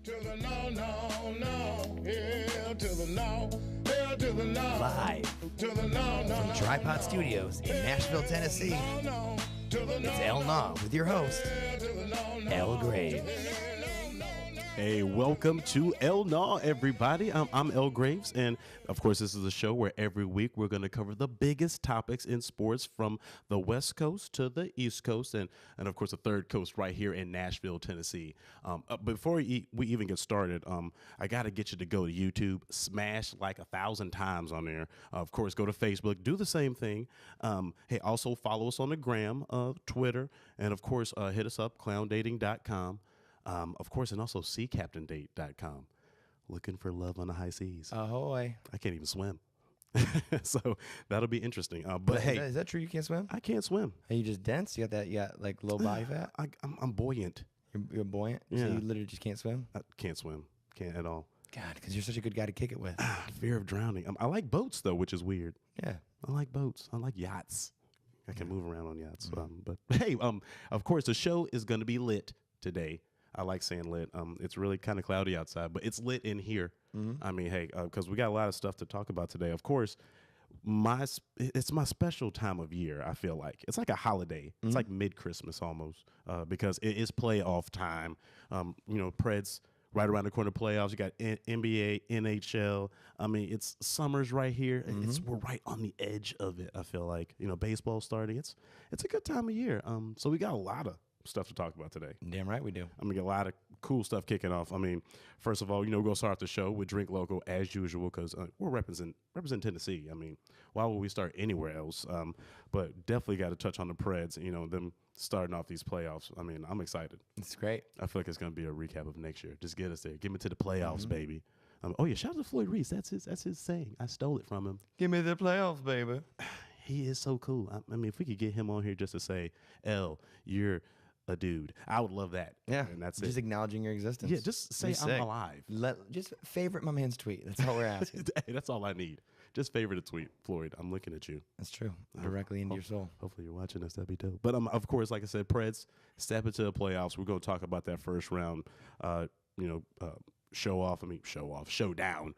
To the no, no, no, hell to the no, hell to the no. Live to the no, no, from Tripod Studios in Nashville, Tennessee, no, to the no, it's El Na with your host, to the no, no. El Graves. Hey, welcome to El Na, everybody. I'm El Graves, and of course, this is a show where every week we're going to cover the biggest topics in sports from the West Coast to the East Coast, and of course, the Third Coast right here in Nashville, Tennessee. Before we even get started, I got to get you to go to YouTube, smash like 1,000 times on there. Of course, go to Facebook, do the same thing. Hey, also follow us on the gram, Twitter, and of course, hit us up, clowndating.com. Of course, and also seacaptaindate.com. Looking for love on the high seas. Ahoy. I can't even swim. So that'll be interesting. But hey, Is that true? You can't swim? I can't swim. Are you just dense? You got like low body fat? I'm buoyant. You're buoyant? Yeah. So you literally just can't swim? I can't swim. Can't at all. God, because you're such a good guy to kick it with. Fear of drowning. I like boats, though, which is weird. Yeah. I like boats. I like yachts. I can move around on yachts. But hey, of course, the show is going to be lit today. I like saying lit. It's really kind of cloudy outside, but it's lit in here. I mean, hey, because we got a lot of stuff to talk about today. Of course, it's my special time of year. I feel like it's like a holiday. It's like mid-Christmas almost, because it is playoff time. Preds right around the corner playoffs. You got NBA, NHL. I mean, it's summer's right here. We're right on the edge of it. I feel like baseball starting. It's a good time of year. So we got a lot of stuff to talk about today. Damn right we do. I'm gonna get a lot of cool stuff kicking off. I mean, first of all, we're gonna start the show with Drink Local as usual because we're represent Tennessee. I mean, why would we start anywhere else? But definitely got to touch on the Preds. Them starting off these playoffs. I mean, I'm excited. It's great. I feel like it's gonna be a recap of next year. Just get us there. Get me to the playoffs, baby. Oh yeah, shout out to Floyd Reese. That's his saying. I stole it from him. Give me the playoffs, baby. He is so cool. I mean, if we could get him on here just to say, "L, you're a dude," I would love that. Yeah, and that's just it. acknowing your existence. Yeah, just say I'm alive. Just favorite my man's tweet. That's all we're asking. Hey, that's all I need. Just favorite a tweet, Floyd. I'm looking at you. That's true. Directly into your soul. Hopefully you're watching this. That'd be dope. But of course, like I said, Preds step into the playoffs. We're going to talk about that first round. Showdown.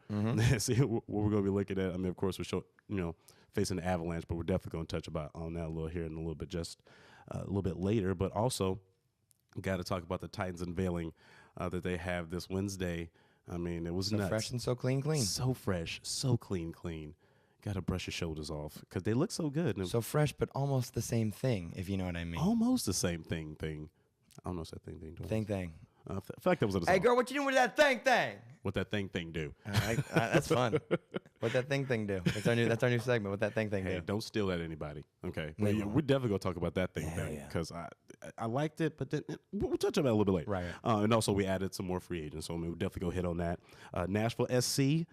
See what we're going to be looking at. I mean, of course, we're facing the Avalanche, but we're definitely going to touch on that a little here in a little bit, just a little bit later. But also, got to talk about the Titans unveiling that they have this Wednesday. I mean, it was So nuts. fresh and so clean. So fresh, so clean. Got to brush your shoulders off because they look so good. And So fresh, but almost the same thing, if you know what I mean. almost the same thing. I don't know if that thing. Thing. I feel like that was a Hey, song. girl, what you doing with that thing? What that thing do? That's fun. What that thing do? That's our new segment. What that thing Hey, do? don't steal that, anybody. Okay, They we're won't. definitely gonna talk about that thing Yeah. because I liked it, but then we'll touch on that a little bit later. Right. And also we added some more free agents, so we'll definitely go hit on that. Nashville SC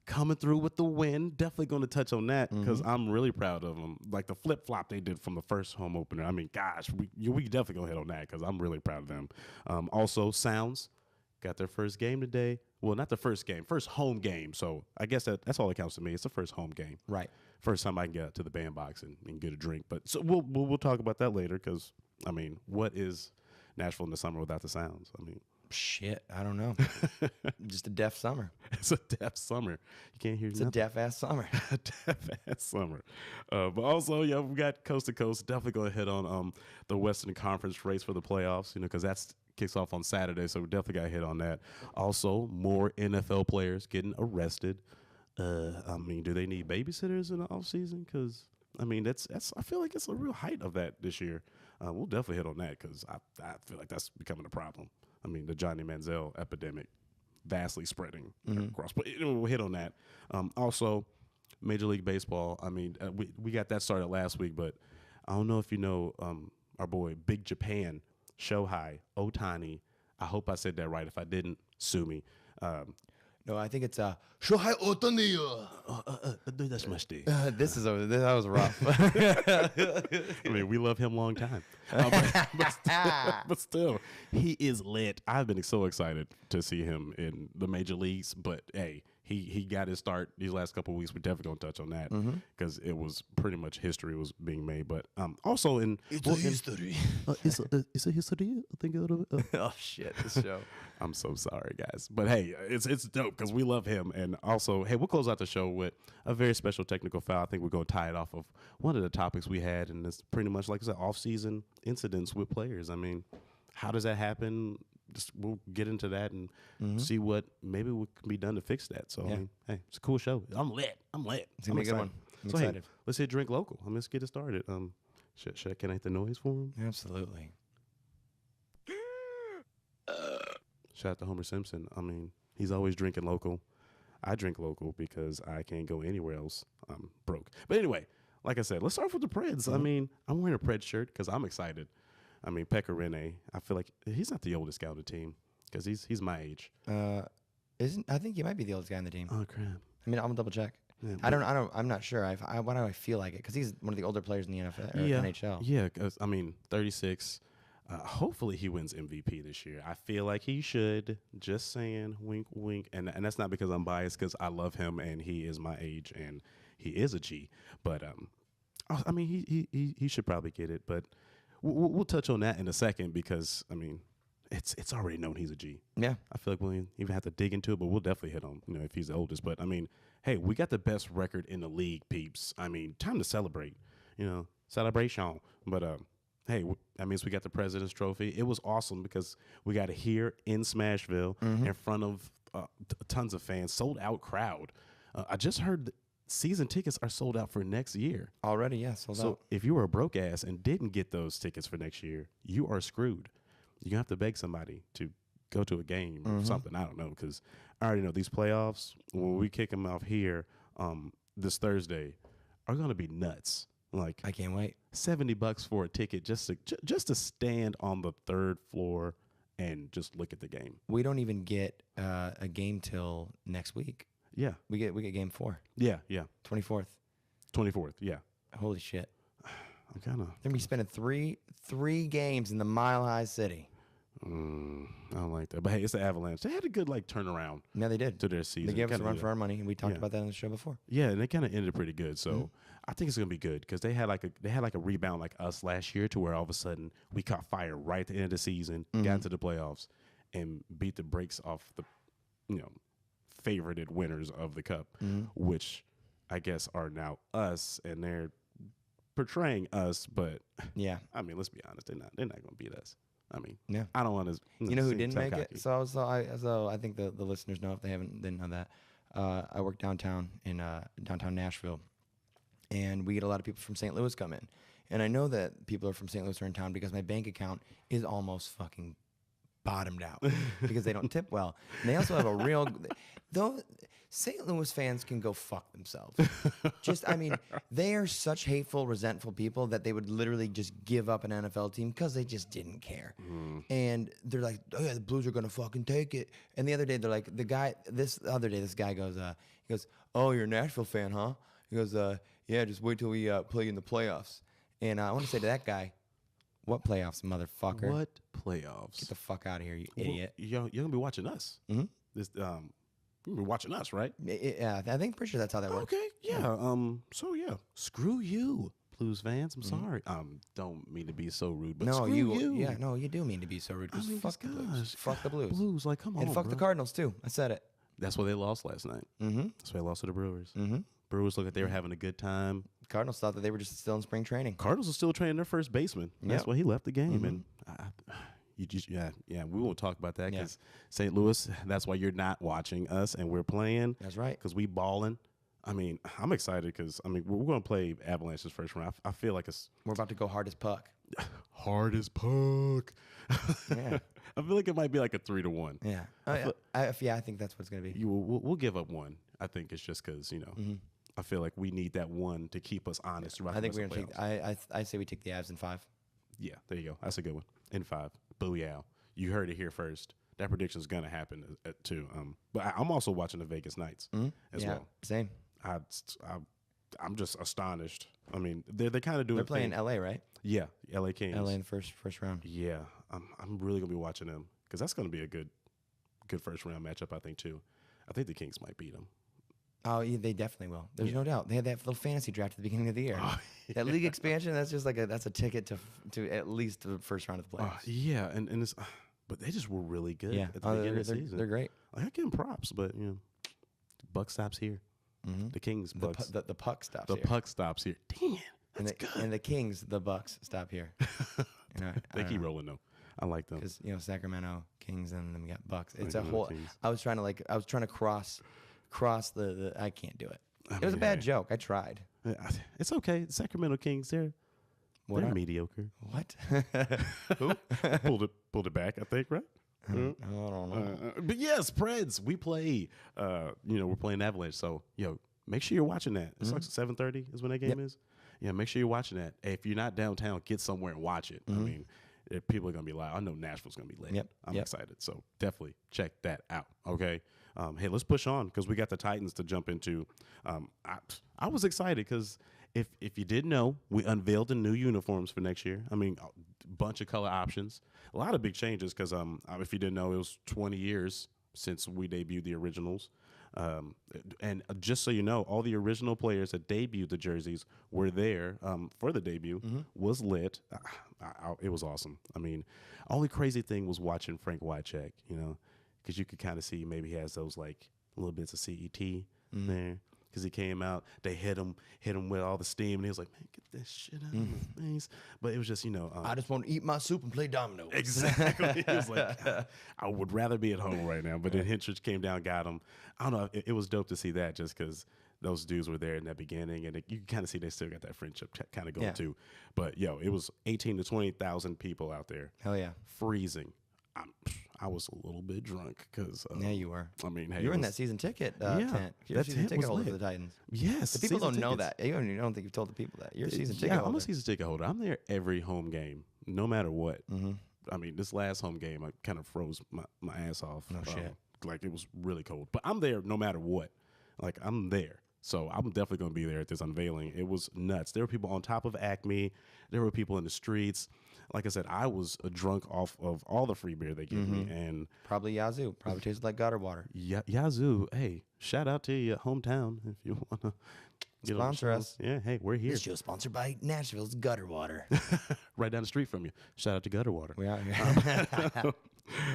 coming through with the win. Definitely going to touch on that because I'm really proud of them. Like the flip flop they did from the first home opener. I mean, gosh, we definitely gonna hit on that because I'm really proud of them. Also, Sounds got their first game today. Well, not the first game, first home game. So I guess that's all that counts to me. It's the first home game. Right. First time I can get out to the bandbox and get a drink. But so we'll talk about that later because, I mean, what is Nashville in the summer without the Sounds? I mean, Shit, I don't know. Just a deaf summer. it's a deaf summer. You can't hear It's a deaf-ass summer. a deaf-ass summer. But also, we got coast to coast. Definitely going to hit on the Western Conference race for the playoffs, because that's kicks off on Saturday, so we definitely got to hit on that. Also, more NFL players getting arrested. I mean, do they need babysitters in the offseason? Because, I mean, that's I feel like it's a real height of that this year. We'll definitely hit on that because I feel like that's becoming a problem. I mean, the Johnny Manziel epidemic vastly spreading across. But we'll hit on that. Also, Major League Baseball. I mean, we got that started last week, but I don't know if you know our boy Big Japan, Shohei Ohtani. I hope I said that right. If I didn't, sue me. No, I think it's Shohei Ohtani. That was rough. I mean, we love him long time. But still, he is lit. I've been so excited to see him in the major leagues. But, hey, he got his start these last couple of weeks. We're definitely gonna touch on that because it was pretty much history was being made. But also It's a history. it's a history. I think a little bit. Oh shit, this show. I'm so sorry, guys. But hey, it's dope because we love him. And also, hey, we'll close out the show with a very special technical foul. I think we're going to tie it off of one of the topics we had, and it's pretty much like I said, off-season incidents with players. I mean, how does that happen? Just we'll get into that and see what maybe what can be done to fix that. So I mean, hey, it's a cool show. I'm lit. It's gonna be a good one. I'm So excited. hey, let's hit drink local. Let's get it started. Should I connect the noise for him? Absolutely. Shout out to Homer Simpson. I mean, he's always drinking local. I drink local because I can't go anywhere else. I'm broke. But anyway, like I said, let's start off with the Preds. I mean, I'm wearing a Pred shirt because I'm excited. I mean, Pekka Rinne, I feel like he's not the oldest guy on the team because he's my age. I think he might be the oldest guy on the team. Oh, crap. I mean, I'm gonna double check. Yeah, I'm not sure. Why do I feel like it? Because he's one of the older players in the NFL or NHL. Yeah, 'cause, I mean, 36. Hopefully he wins MVP this year. I feel like he should. Just saying, wink, wink. And that's not because I'm biased, because I love him and he is my age and he is a G. But I mean, he should probably get it. But we'll touch on that in a second because I mean, it's already known he's a G. Yeah. I feel like we'll even have to dig into it, but we'll definitely hit on if he's the oldest. But I mean, hey, we got the best record in the league, peeps. I mean, time to celebrate. Celebration. But hey, that means we got the President's Trophy. It was awesome because we got it here in Smashville in front of tons of fans, sold out crowd. I just heard that season tickets are sold out for next year. Already, yeah, sold out. So if you were a broke ass and didn't get those tickets for next year, you are screwed. You're going to have to beg somebody to go to a game or something. I don't know, because I already know these playoffs, when we kick them off here this Thursday, are going to be nuts. Like, I can't wait. $70 for a ticket just to stand on the third floor and just look at the game. We don't even get a game till next week. Yeah. We get game 4. Yeah. 24th. 24th. Yeah. Holy shit. I'm kind of. Then we spending three games in the Mile High City. I don't like that. But hey, it's the Avalanche. They had a good turnaround. Yeah, they did. To their season. They gave us a run Kinda, for our money, and we talked Yeah. about that on the show before. Yeah, and they kind of ended pretty good. So I think it's gonna be good because they had a rebound like us last year to where all of a sudden we caught fire right at the end of the season, got into the playoffs, and beat the brakes off the favorited winners of the cup, which I guess are now us, and they're portraying us. But Yeah. I mean, let's be honest, they're not gonna beat us. I mean, Yeah. I don't want to. You know who didn't make it? So I think the listeners know if they didn't know that. I work downtown in downtown Nashville, and we get a lot of people from St. Louis come in. And I know that people are from St. Louis are in town because my bank account is almost fucking bottomed out because they don't tip well. And they also have a real though. St. Louis fans can go fuck themselves. They are such hateful, resentful people that they would literally just give up an NFL team because they just didn't care. And they're like, oh yeah, the Blues are gonna fucking take it. And the other day they're like, this guy goes, he goes, oh, you're a Nashville fan, huh? He goes, yeah, just wait till we play in the playoffs. And I want to say to that guy, what playoffs, motherfucker? What playoffs? Get the fuck out of here, you idiot. You're gonna be watching us. This you're gonna be watching us, right? Yeah, I think pretty sure that's how that works. Okay, yeah. So yeah, screw you, Blues fans. I'm sorry. Don't mean to be so rude, but No, screw you. Yeah, no, you do mean to be so rude. 'Cause fuck the Blues. gosh, Fuck the Blues. Blues, like, come on, And fuck the bro. Cardinals too. I said it. That's why they lost last night. That's why they lost to the Brewers. Brewers look like they were having a good time. Cardinals thought that they were just still in spring training. Cardinals are still training their first baseman. That's Yep. why he left the game. And we won't talk about that because St. Louis. That's why you're not watching us and we're playing. That's right. Because we balling. I mean, I'm excited because we're going to play Avalanche this first round. I feel like it's We're about to go hard as puck. hard as puck. Yeah. I feel like it might be like a 3-1. Yeah. I think that's what it's gonna be. We'll give up one. I think it's just because I feel like we need that one to keep us honest throughout. I think the we're rest gonna of take. the playoffs. I say we take the Avs in 5. Yeah, there you go. That's a good one. In 5. Booyah. You heard it here first. That prediction is going to happen too. But I'm also watching the Vegas Knights as well. Same. I'm just astonished. I mean, they're kind of doing. They're playing LA, right? Yeah, LA Kings. LA in the first round. Yeah, I'm really gonna be watching them because that's gonna be a good first round matchup. I think too. I think the Kings might beat them. Oh, yeah, they definitely will. There's no doubt. They had that little fantasy draft at the beginning of the year. That league expansion, that's just like that's a ticket to at least the first round of the playoffs. Yeah, and it's, but they just were really good Yeah, at the beginning of the season. they're great. I give them props, but buck stops here. The Kings, Bucks. The puck stops The here. puck stops here. Dang it, that's good. And the Kings, the Bucks stop here. They keep rolling though. I like them. Because Sacramento Kings and then we got Bucks. It's a Sacramento whole. Kings. I was trying to cross the. I can't do it. It was a mean, bad hey. joke. I tried. It's okay. Sacramento Kings, they're mediocre. What? Who pulled it back? I think, right? I don't know. But yes, Preds. We play. We're playing Avalanche. So make sure you're watching that. It's like 7:30 is when that game is. Yeah, make sure you're watching that. If you're not downtown, get somewhere and watch it. I mean, people are gonna be live. I know Nashville's gonna be lit. I'm excited. So definitely check that out. Okay. Hey, let's push on because we got the Titans to jump into. I was excited because if you didn't know, we unveiled the new uniforms for next year. I mean, a bunch of color options, a lot of big changes because if you didn't know, it was 20 years since we debuted the originals. And just so you know, all the original players that debuted the jerseys were there for the debut. Was lit. It was awesome. I mean, only crazy thing was watching Frank Wycheck, because you could kind of see maybe he has those like little bits of CET there. Because he came out, they hit him with all the steam, and he was like, "Man, get that shit out of my face." But it was just, I just want to eat my soup and play dominoes. Exactly. He was like, I would rather be at home right now. But then Hintrich came down, got him. I don't know. It was dope to see that just because those dudes were there in that beginning, and you can kind of see they still got that friendship kind of going too. But it was 18 to 20,000 people out there. Hell yeah. Freezing. I was a little bit drunk because Yeah, you were. I mean, hey, You were in that season ticket tent. You're a season ticket holder for the Titans. Yes, The people don't season know tickets. that. You don't think you've told the people that. You're a season ticket Yeah, holder. I'm a season ticket holder. I'm there every home game, no matter what. I mean, this last home game, I kind of froze my ass off. No shit. Like, it was really cold. But I'm there no matter what. Like, I'm there. So I'm definitely going to be there at this unveiling. It was nuts. There were people on top of Acme. There were people in the streets. Like I said, I was drunk off of all the free beer they gave me. And Probably Yazoo. Probably tasted like gutter water. Yazoo, hey, shout out to your hometown if you want to Sponsor us. Yeah, hey, we're here. This show sponsored by Nashville's Gutter Water. Right down the street from you. Shout out to Gutter Water. We out here.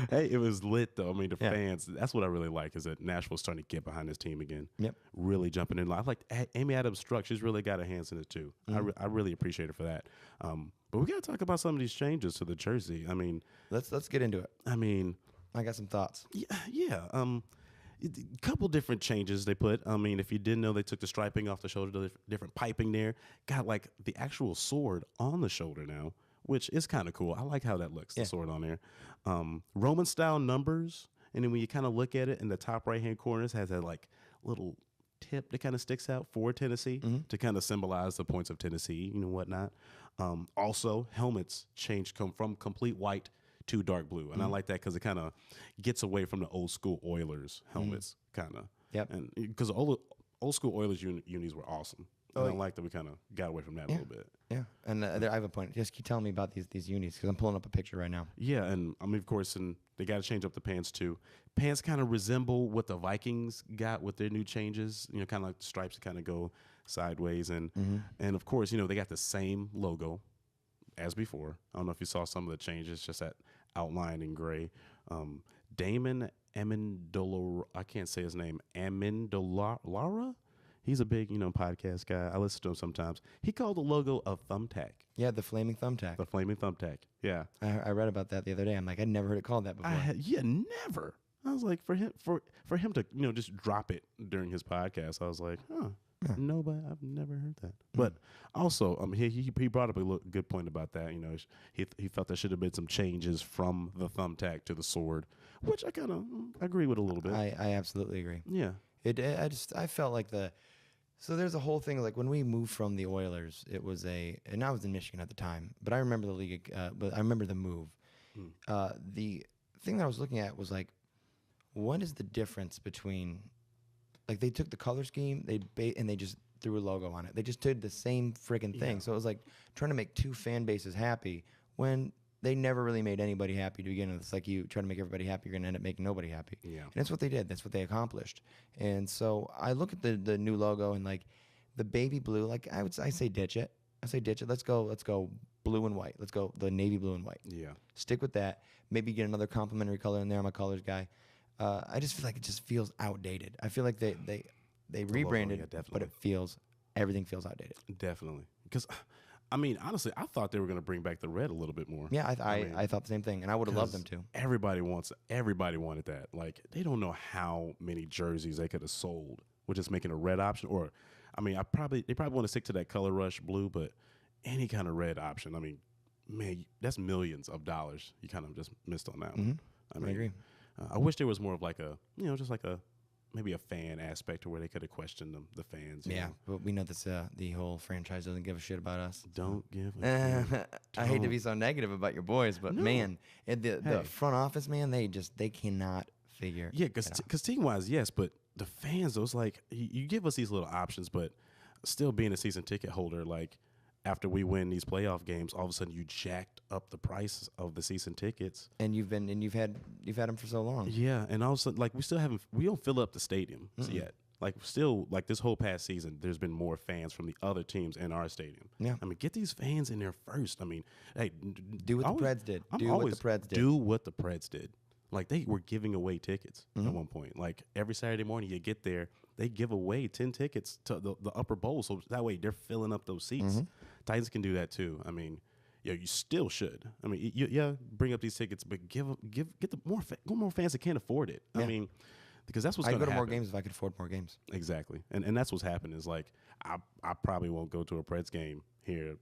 Hey, it was lit though. I mean, the fans. That's what I really like is that Nashville's starting to get behind this team again. Yep. Really jumping in. I like Amy Adams Struck. She's really got her hands in it too. I really appreciate her for that. But we got to talk about some of these changes to the jersey. I mean, Let's get into it. I mean, I got some thoughts. yeah. A couple different changes they put. I mean, if you didn't know, they took the striping off the shoulder, different piping there. Got like the actual sword on the shoulder now, which is kind of cool. I like how that looks, the sword on there. Roman style numbers. And then when you kind of look at it in the top right hand corners has that like little tip that kind of sticks out for Tennessee to kind of symbolize the points of Tennessee, whatnot. Also, helmets come from complete white to dark blue. And I like that because it kind of gets away from the old school Oilers helmets, kind of. Yep. And because old school Oilers unis were awesome. And I like that we kind of got away from that a little bit. Yeah. And I have a point. Just keep telling me about these unis because I'm pulling up a picture right now. Yeah, and I mean, of course, and they got to change up the pants too. Pants kind of resemble what the Vikings got with their new changes. Kind of like the stripes kind of go sideways, and of course, they got the same logo as before. I don't know if you saw some of the changes, just that outline in gray. Damon Amendola, I can't say his name, Amendolara. He's a big, podcast guy. I listen to him sometimes. He called the logo a thumbtack. Yeah, the flaming thumbtack. The flaming thumbtack. Yeah. I read about that the other day. I'm like, I'd never heard it called that before. Never. I was like, for him to just drop it during his podcast. I was like, nobody. I've never heard that. But also, he brought up a good point about that. He felt there should have been some changes from the thumbtack to the sword, which I kind of agree with a little bit. I absolutely agree. Yeah. I felt like so there's a whole thing like when we moved from the Oilers, it was and I was in Michigan at the time, but I remember the league, but I remember the move. The thing that I was looking at was like, what is the difference between, like they took the color scheme, and they just threw a logo on it. They just did the same freaking thing. So it was like trying to make two fan bases happy when they never really made anybody happy to begin with. It's like you try to make everybody happy, you're gonna end up making nobody happy. Yeah. And that's what they did. That's what they accomplished. And so I look at the new logo and like the baby blue. Like I say ditch it. I say ditch it. Let's go blue and white. Let's go the navy blue and white. Yeah. Stick with that. Maybe get another complementary color in there. I'm a colors guy. I just feel like it just feels outdated. I feel like they rebranded, yeah, but everything feels outdated. Definitely. Because, I mean, honestly, I thought they were going to bring back the red a little bit more. Yeah, I thought the same thing, and I would have loved them to. Everybody wanted that. Like, they don't know how many jerseys they could have sold with just making a red option. Or, I mean, they probably want to stick to that color rush blue, but any kind of red option, I mean, man, that's millions of dollars you kind of just missed on that one. I agree. I wish there was more of like a, just like maybe a fan aspect to where they could have questioned the fans. Yeah, know. but we know this the whole franchise doesn't give a shit about us. Don't give a shit. I hate to be so negative about your boys, but man, the front office, man, they cannot figure. Yeah, because team-wise, yes, but the fans, those like you give us these little options, but still being a season ticket holder, like after we win these playoff games, all of a sudden you jacked up the price of the season tickets. And you've had them for so long. Yeah, and all of a sudden, like we don't fill up the stadium yet. Like still, like this whole past season, there's been more fans from the other teams in our stadium. Yeah, I mean, get these fans in there first. I mean, hey, do what the Preds did. Do what the Preds did. Like they were giving away tickets at one point. Like every Saturday morning, you get there, they give away 10 tickets to the upper bowl, so that way they're filling up those seats. Titans can do that too. I mean, yeah, you still should. I mean, bring up these tickets, but get the more fans that can't afford it. Yeah. I mean, because that's what's going to happen. I'd go to more games if I could afford more games. Exactly, and that's what's happened. Is like I probably won't go to a Preds game here.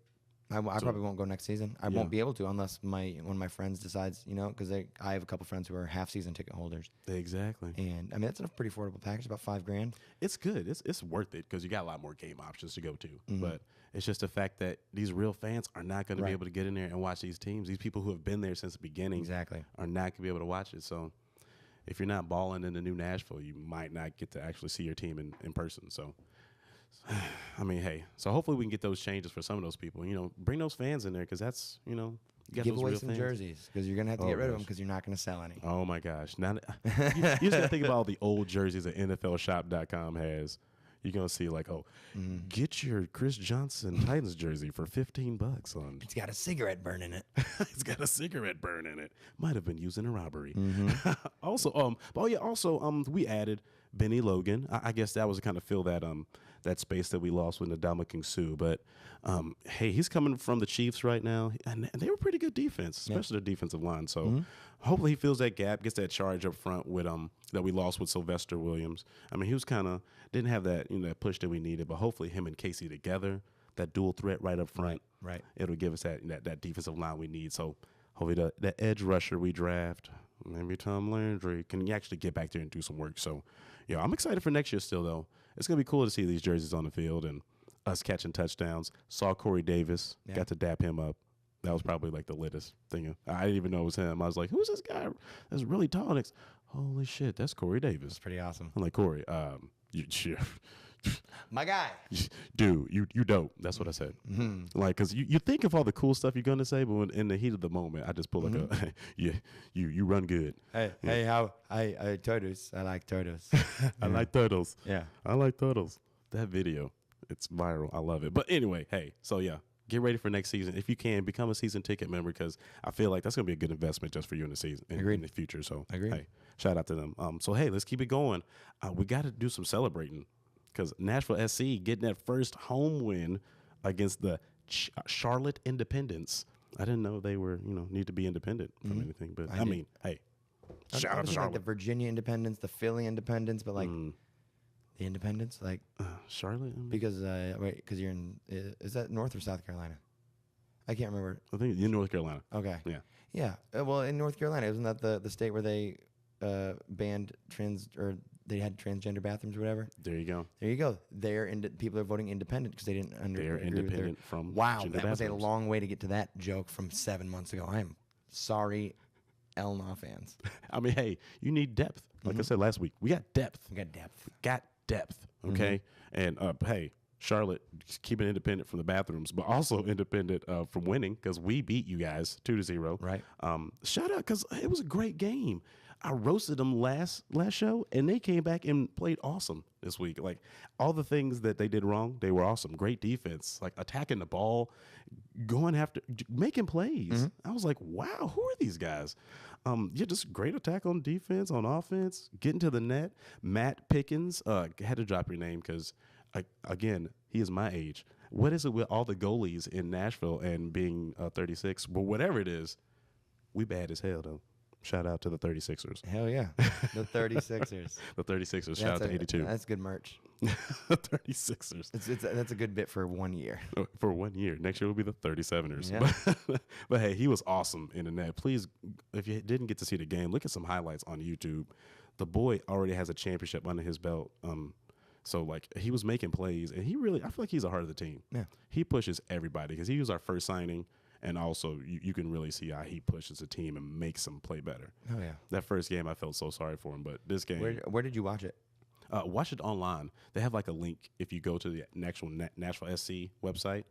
I probably won't go next season. I won't be able to unless one of my friends decides, because I have a couple friends who are half season ticket holders. Exactly. And I mean, that's a pretty affordable package, about $5,000. It's good. It's worth it because you got a lot more game options to go to. But it's just the fact that these real fans are not going to be able to get in there and watch these teams. These people who have been there since the beginning are not going to be able to watch it. So if you're not balling in the new Nashville, you might not get to actually see your team in person. So I mean, hey, so hopefully we can get those changes for some of those people. Bring those fans in there because that's, you got give those away real some fans. jerseys because you're going to have to get rid of them because you're not going to sell any. Oh, my gosh. Now, you just got to think about all the old jerseys that NFLshop.com has. You're going to see like, get your Chris Johnson Titans jersey for $15 on. It's got a cigarette burn in it. It's got a cigarette burn in it. Might have been used in a robbery. Also, we added Benny Logan. I guess that was to kind of fill that space that we lost with Ndamukong Suh. But hey, he's coming from the Chiefs right now, and they were pretty good defense, especially the defensive line. So hopefully he fills that gap, gets that charge up front with that we lost with Sylvester Williams. I mean, he was kind of didn't have that that push that we needed, but hopefully him and Casey together, that dual threat right up front, right. It'll give us that defensive line we need. So hopefully that edge rusher we draft, maybe Tom Landry, can actually get back there and do some work. So yeah, I'm excited for next year still though. It's going to be cool to see these jerseys on the field and us catching touchdowns. Saw Corey Davis, got to dap him up. That was probably like the latest thing. I didn't even know it was him. I was like, who's this guy that's really tall? Next, holy shit, that's Corey Davis. That's pretty awesome. I'm like, Corey, my guy. Dude, you dope. That's what I said. Like, because you think of all the cool stuff you're going to say, but in the heat of the moment, I just pull like you run good. Hey, I turtles. I like turtles. I like turtles. Yeah. I like turtles. That video, it's viral. I love it. But anyway, hey, so yeah, get ready for next season. If you can, become a season ticket member because I feel like that's going to be a good investment just for you in the season, in the future. So, hey, shout out to them. So, hey, let's keep it going. We got to do some celebrating because Nashville SC getting that first home win against the Charlotte Independents. I didn't know they were, need to be independent from anything. But, I mean, hey, shout out to Charlotte. Like the Virginia Independents, the Philly Independents, but like the Independents, like Charlotte? Because you're in, is that North or South Carolina? I can't remember. I think in North Carolina. Okay. Yeah. Yeah. Well, in North Carolina, isn't that the state where they banned they had transgender bathrooms or whatever? There you go. There you go. People are voting independent because they didn't They're independent from Wow, gender that was a bathrooms. long way to get to that joke from 7 months ago. I am sorry, Elna fans. I mean, hey, you need depth. Like I said last week, we got depth. We got depth. Got depth. Okay. And hey, Charlotte keeping independent from the bathrooms, but also independent from winning because we beat you guys 2-0. Right. Shout out because it was a great game. I roasted them last show, and they came back and played awesome this week. Like all the things that they did wrong, they were awesome. Great defense, like attacking the ball, going after, making plays. I was like, wow, who are these guys? Yeah, just great attack on defense, on offense, getting to the net. Matt Pickens, had to drop your name because, again, he is my age. What is it with all the goalies in Nashville and being 36? But whatever it is, we bad as hell though. Shout out to the 36ers. Hell yeah. The 36ers. The 36ers. Shout out to 82. That's good merch. 36ers. That's a good bit for 1 year. For 1 year. Next year will be the 37ers. Yeah. But hey, he was awesome in the net. Please, if you didn't get to see the game, look at some highlights on YouTube. The boy already has a championship under his belt. So, like, he was making plays, and I feel like he's a heart of the team. Yeah. He pushes everybody because he was our first signing. And also, you can really see how he pushes the team and makes them play better. Oh, yeah. That first game, I felt so sorry for him. But this game. Where did you watch it? Watch it online. They have like a link if you go to the actual Nashville SC website.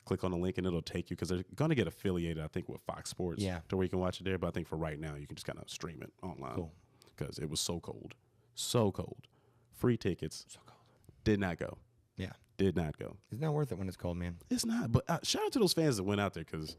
Click on the link and it'll take you because they're going to get affiliated, I think, with Fox Sports. Yeah. To where you can watch it there. But I think for right now, you can just kind of stream it online. Cool. Because it was so cold. So cold. Free tickets. So cold. Did not go. Yeah. Did not go. It's not worth it when it's cold, man. It's not. But shout out to those fans that went out there because,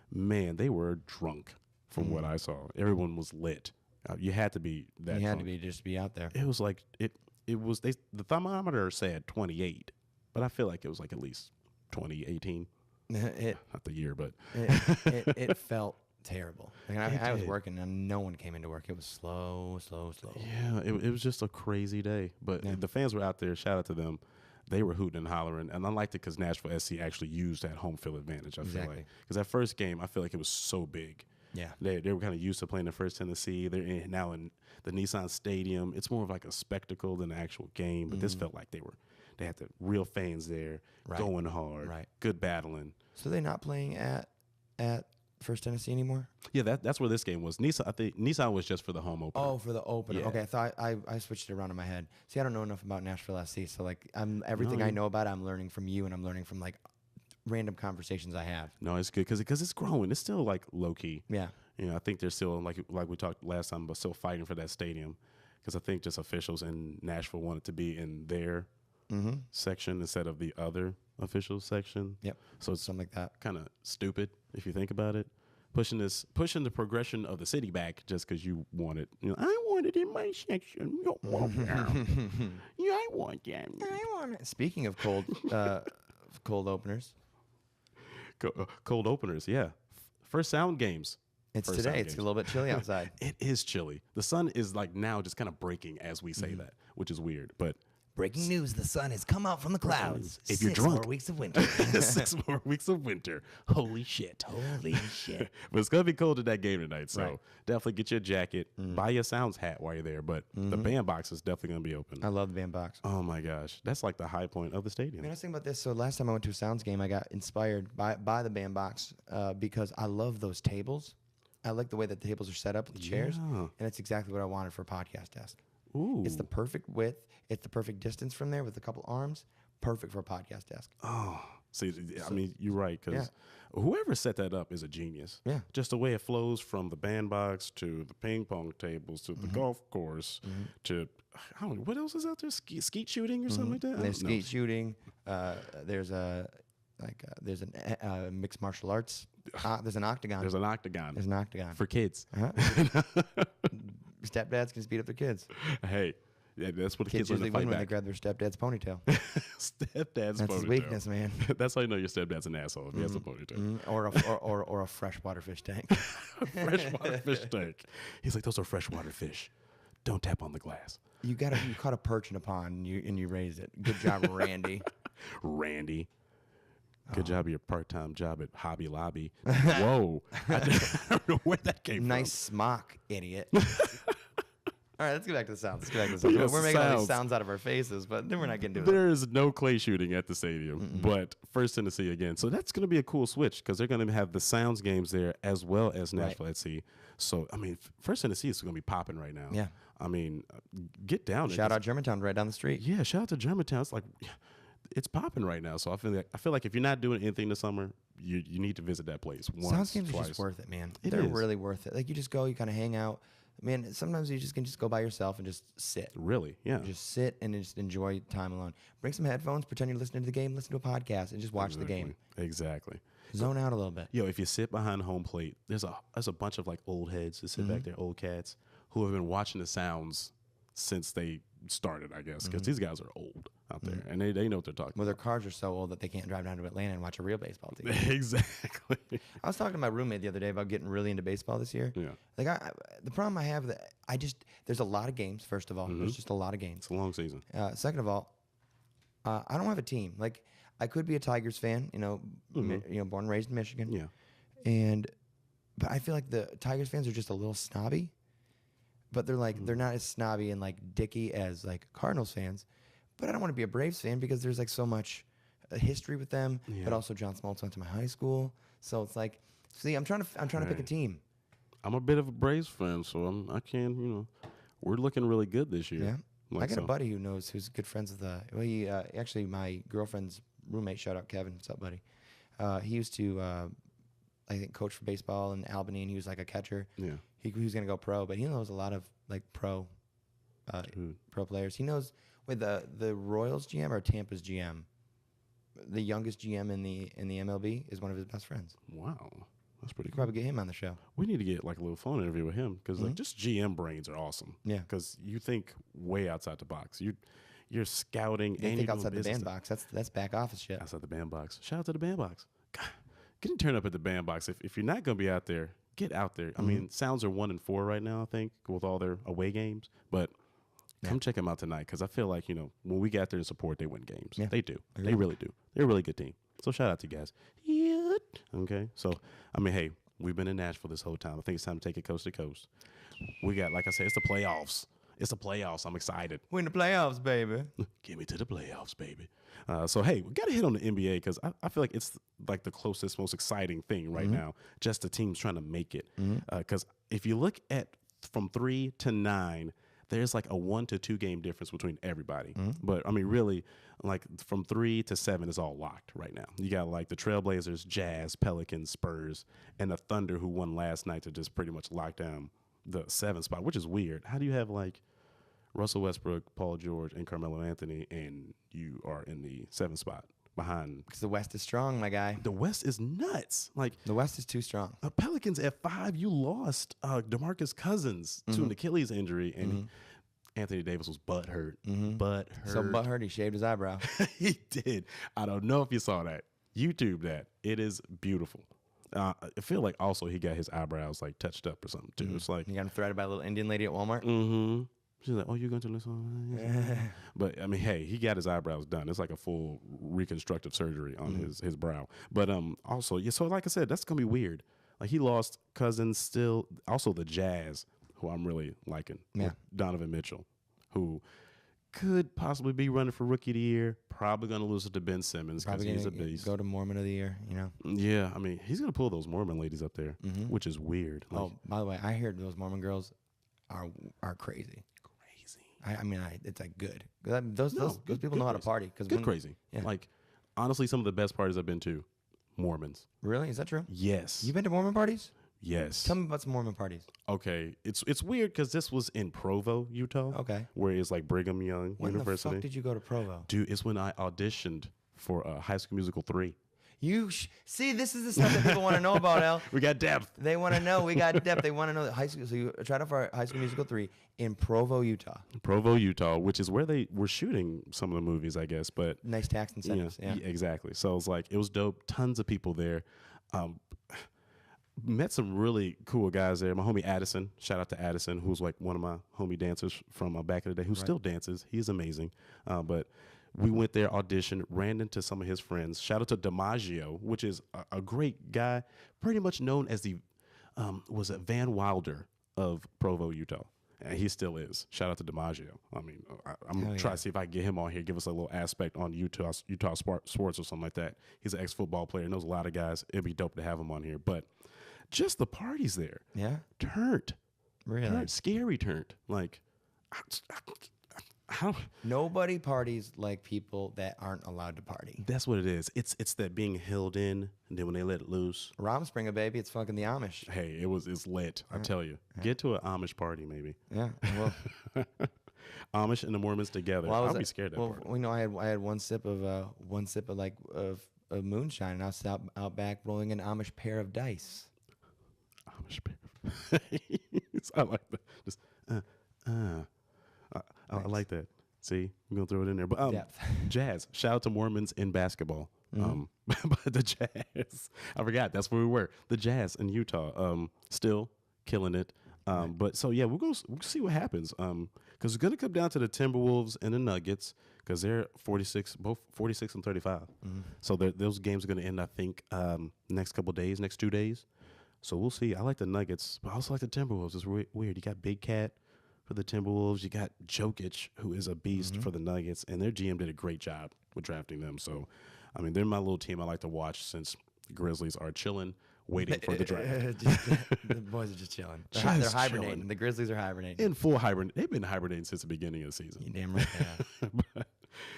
man, they were drunk from what I saw. Everyone was lit. You had to be that You had drunk. to just be out there. It was like it was the thermometer said 28, but I feel like it was like at least 2018. It Not the year, but it felt terrible. Like, I was did. working and no one came into work. It was slow. yeah, it was just a crazy day. But the fans were out there. Shout out to them. They were hooting and hollering, and I liked it because Nashville SC actually used that home field advantage. I feel like because that first game, I feel like it was so big. Yeah. They were kind of used to playing the First Tennessee. They're now in the Nissan Stadium. It's more of like a spectacle than an actual game. But this felt like they had the real fans there, going hard, good battling. So they're not playing at First Tennessee anymore? Yeah, that's where this game was. Nissan, I think Nissan was just for the home opener. Oh, for the opener. Yeah. Okay, I thought I switched it around in my head. See, I don't know enough about Nashville SC, so like everything I know about it, I'm learning from you, and I'm learning from like random conversations I have. No, it's good because it's growing. It's still like low key. Yeah. You know, I think they're still like we talked last time, but still fighting for that stadium because I think just officials in Nashville want it to be in their section instead of the other official section. Yep. So it's Something like that. kind of stupid if you think about it. Pushing the progression of the city back just because you want it. You know, I want it in my section. You don't want that. Yeah, I want that. I want it. Speaking of cold openers, Cold openers, yeah. First sound games. it's First today. sound It's games. a little bit chilly outside. It is chilly. The sun is like now just kind of breaking as we say that, which is weird. But Breaking news: the sun has come out from the clouds. If you're 6 drunk. more weeks of winter. 6 more weeks of winter. Holy shit. Holy shit! But it's going to be cold at that game tonight. So Right. definitely get your jacket. Buy your Sounds hat while you're there. But the bandbox is definitely going to be open. I love the bandbox. Oh, my gosh. That's like the high point of the stadium. Man, I was thinking about this. So last time I went to a Sounds game, I got inspired by the bandbox because I love those tables. I like the way that the tables are set up with the chairs, Yeah. and it's exactly what I wanted for a podcast desk. Ooh. It's the perfect width. It's the perfect distance from there with a couple arms. Perfect for a podcast desk. Oh, see, I mean, you're right because whoever set that up is a genius. Yeah. Just the way it flows from the bandbox to the ping pong tables to the golf course to I don't know what else is out there. Skeet shooting or something like that. And there's skeet shooting. There's a mixed martial arts. There's an octagon. There's an octagon. There's an octagon. For kids. Stepdads can beat up their kids. Hey, yeah, that's what the Kids kids learn usually to win fight when they back. grab their stepdad's ponytail. Stepdad's That's his ponytail. weakness, man. That's how you know your stepdad's an asshole if he has a ponytail. Or a freshwater fish tank. Freshwater fish tank. He's like, those are freshwater fish. Don't tap on the glass. You caught a perch in a pond and you raised it. Good job, Randy. Randy. Good job at your part-time job at Hobby Lobby. Whoa. I don't know where that came Nice from. smock, idiot. All right, let's get back to the sounds. Yes, We're making all these sounds. sounds out of our faces, but then we're not getting to it. There is no clay shooting at the stadium, but First Tennessee again. So that's going to be a cool switch because they're going to have the Sounds games there as well as Nashville SC. So, I mean, First Tennessee is going to be popping right now. Yeah. I mean, get down there. Shout out Germantown right down the street. Yeah, shout out to Germantown. It's like it's popping right now. So I feel like if you're not doing anything this summer, you need to visit that place once, Sounds games twice. are just worth it, man. It They're is. really worth it. Like you just go, you kind of hang out. Man, sometimes you just can just go by yourself and just sit. Really, yeah. Just sit and just enjoy time alone. Bring some headphones, pretend you're listening to the game, listen to a podcast, and just watch the game. Exactly. Zone out a little bit. Yo, if you sit behind home plate, there's a bunch of like old heads that sit back there, old cats who have been watching the Sounds since they started, I guess, because these guys are old out there and they know what they're talking Well, their cars are so old that they can't drive down to Atlanta and watch a real baseball team. about. Exactly. I was talking to my roommate the other day about getting really into baseball this year. Yeah. Like the problem I have that there's a lot of games. First of all, there's just a lot of games. It's a long season. Second of all, I don't have a team. Like I could be a Tigers fan, born and raised in Michigan. Yeah. But I feel like the Tigers fans are just a little snobby. But they're not as snobby and like dicky as like Cardinals fans. But I don't want to be a Braves fan because there's like so much history with them. Yeah. But also John Smoltz went to my high school, so it's like, see, I'm trying to pick a team. I'm a bit of a Braves fan, so we're looking really good this year. Yeah. Like I got so. a buddy who's good friends with he actually my girlfriend's roommate. Shout out Kevin. What's up, buddy? He used to I think coach for baseball in Albany, and he was like a catcher. Yeah. He was gonna go pro, but he knows a lot of like pro players. He knows with the Royals GM or Tampa's GM, the youngest GM in the MLB is one of his best friends. Wow. That's pretty You could cool. probably get him on the show. We need to get like a little phone interview with him because like just GM brains are awesome. Yeah. Because you think way outside the box. You're scouting They and think you're doing outside the business bandbox. That's back office shit. outside the bandbox. Shout out to the bandbox. God, getting turned up at the bandbox. If you're not gonna be out there, get out there. I mean, Sounds are 1-4 right now, I think, with all their away games. But come check them out tonight because I feel like when we get out there and support, they win games. Yeah. They do. They really do. They're a really good team. So shout out to you guys. Yeah. Okay. So I mean, hey, we've been in Nashville this whole time. I think it's time to take it coast to coast. We got, like I said, it's the playoffs. It's the playoffs. I'm excited. We're in the playoffs, baby. Get me to the playoffs, baby. So, hey, we got to hit on the NBA because I feel like it's like the closest, most exciting thing right now, just the teams trying to make it. Because if you look at from 3 to 9, there's like a 1 to 2 game difference between everybody. But, I mean, really, like from 3 to 7 is all locked right now. You got like the Trailblazers, Jazz, Pelicans, Spurs, and the Thunder who won last night to just pretty much lock down the 7th spot, which is weird. How do you have like Russell Westbrook, Paul George, and Carmelo Anthony, and you are in the 7th spot behind? Because the West is strong, my guy. The West is nuts. Like The West is too strong. Pelicans at 5, you lost DeMarcus Cousins to an Achilles injury, and Anthony Davis was butthurt. Butthurt. So butthurt, he shaved his eyebrow. He did. I don't know if you saw that. YouTube that. It is beautiful. I feel like also he got his eyebrows like touched up or something too. It's like You got him threaded by a little Indian lady at Walmart. She's like, "Oh, you're going to listen?" But I mean, hey, he got his eyebrows done. It's like a full reconstructive surgery on his brow. But also, yeah. So like I said, that's gonna be weird. Like he lost Cousins still. Also the Jazz, who I'm really liking. Yeah. With Donovan Mitchell, who could possibly be running for Rookie of the Year. Probably gonna lose it to Ben Simmons because Probably he's a gonna beast. go to Mormon of the Year, Yeah, I mean, he's gonna pull those Mormon ladies up there, which is weird. Like, Oh, by the way, I heard those Mormon girls are crazy. crazy. I mean, it's like good. Those good- people good know how to crazy. party. Cause Good crazy. Yeah. Like, honestly, some of the best parties I've been to, Mormons. Really? Is that true? Yes. You been to Mormon parties? Yes. Tell me about some Mormon parties. Okay. It's weird because this was in Provo, Utah. Okay. Where it's like Brigham Young When University. the fuck did you go to Provo? Dude, it's when I auditioned for High School Musical 3. See, this is the stuff that people want to know about, Al. We got depth. They want to know. We got depth. They want to know that high school. So you tried out for High School Musical 3 in Provo, Utah. Provo, Utah, which is where they were shooting some of the movies, I guess. But Nice tax incentives. Yeah. exactly. So it was like, it was dope. Tons of people there. Met some really cool guys there. My homie Addison, shout out to Addison, who's like one of my homie dancers from back in the day, who still dances. He's amazing. But we went there, auditioned, ran into some of his friends. Shout out to DiMaggio, which is a great guy, pretty much known as the, was it Van Wilder of Provo, Utah. And he still is. Shout out to DiMaggio. I mean, I'm going to try to see if I can get him on here, give us a little aspect on Utah sports or something like that. He's an ex-football player, knows a lot of guys. It'd be dope to have him on here. But just the parties there. Yeah? Turned. Really? Turned. Scary turned. Like, How, Nobody parties like people that aren't allowed to party. that's what it is. It's that being held in, and then when they let it loose, Rumspringa, baby, it's fucking the Amish. hey, it's lit. I tell you, get to an Amish party maybe. Yeah. Well, Amish and the Mormons together. I was I'll be scared of that part. Well, you know, I had one sip of of moonshine, and I was out back rolling an Amish pair of dice. Amish bear. I like that. Just I like that. See, I'm gonna throw it in there. But Depth. Jazz. Shout out to Mormons in basketball. But the Jazz. I forgot that's where we were. The Jazz in Utah. Still killing it. But so yeah, we'll see what happens. Because it's gonna come down to the Timberwolves and the Nuggets because they're 46 and 35. So those games are gonna end, I think, next couple days, next 2 days. So we'll see. I like the Nuggets, but I also like the Timberwolves. It's weird. You got Big Cat for the Timberwolves. You got Jokic, who is a beast for the Nuggets, and their GM did a great job with drafting them. So, I mean, they're my little team I like to watch since the Grizzlies are chilling, waiting for the draft. The boys are just chilling. They're Just hibernating. chilling. The Grizzlies are hibernating. In full hibernate. They've been hibernating since the beginning of the season. You damn right. Yeah.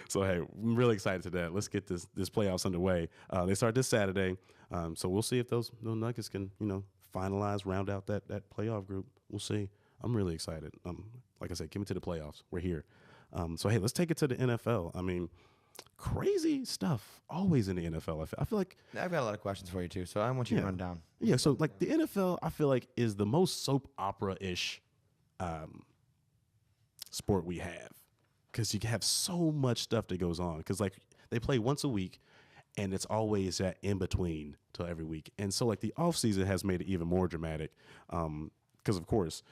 So, hey, I'm really excited to that. Let's get this playoffs underway. They start this Saturday. So we'll see if those Nuggets can, finalize, round out that playoff group. We'll see. I'm really excited. Like I said, give me to the playoffs. We're here. So, hey, let's take it to the NFL. I mean, crazy stuff always in the NFL. I feel like I've got a lot of questions for you, too, so I want you to run down. yeah, so like the NFL, I feel like is the most soap opera-ish sport we have because you have so much stuff that goes on. Because like they play once a week, and it's always that in between till every week. And so like the offseason has made it even more dramatic because, of course,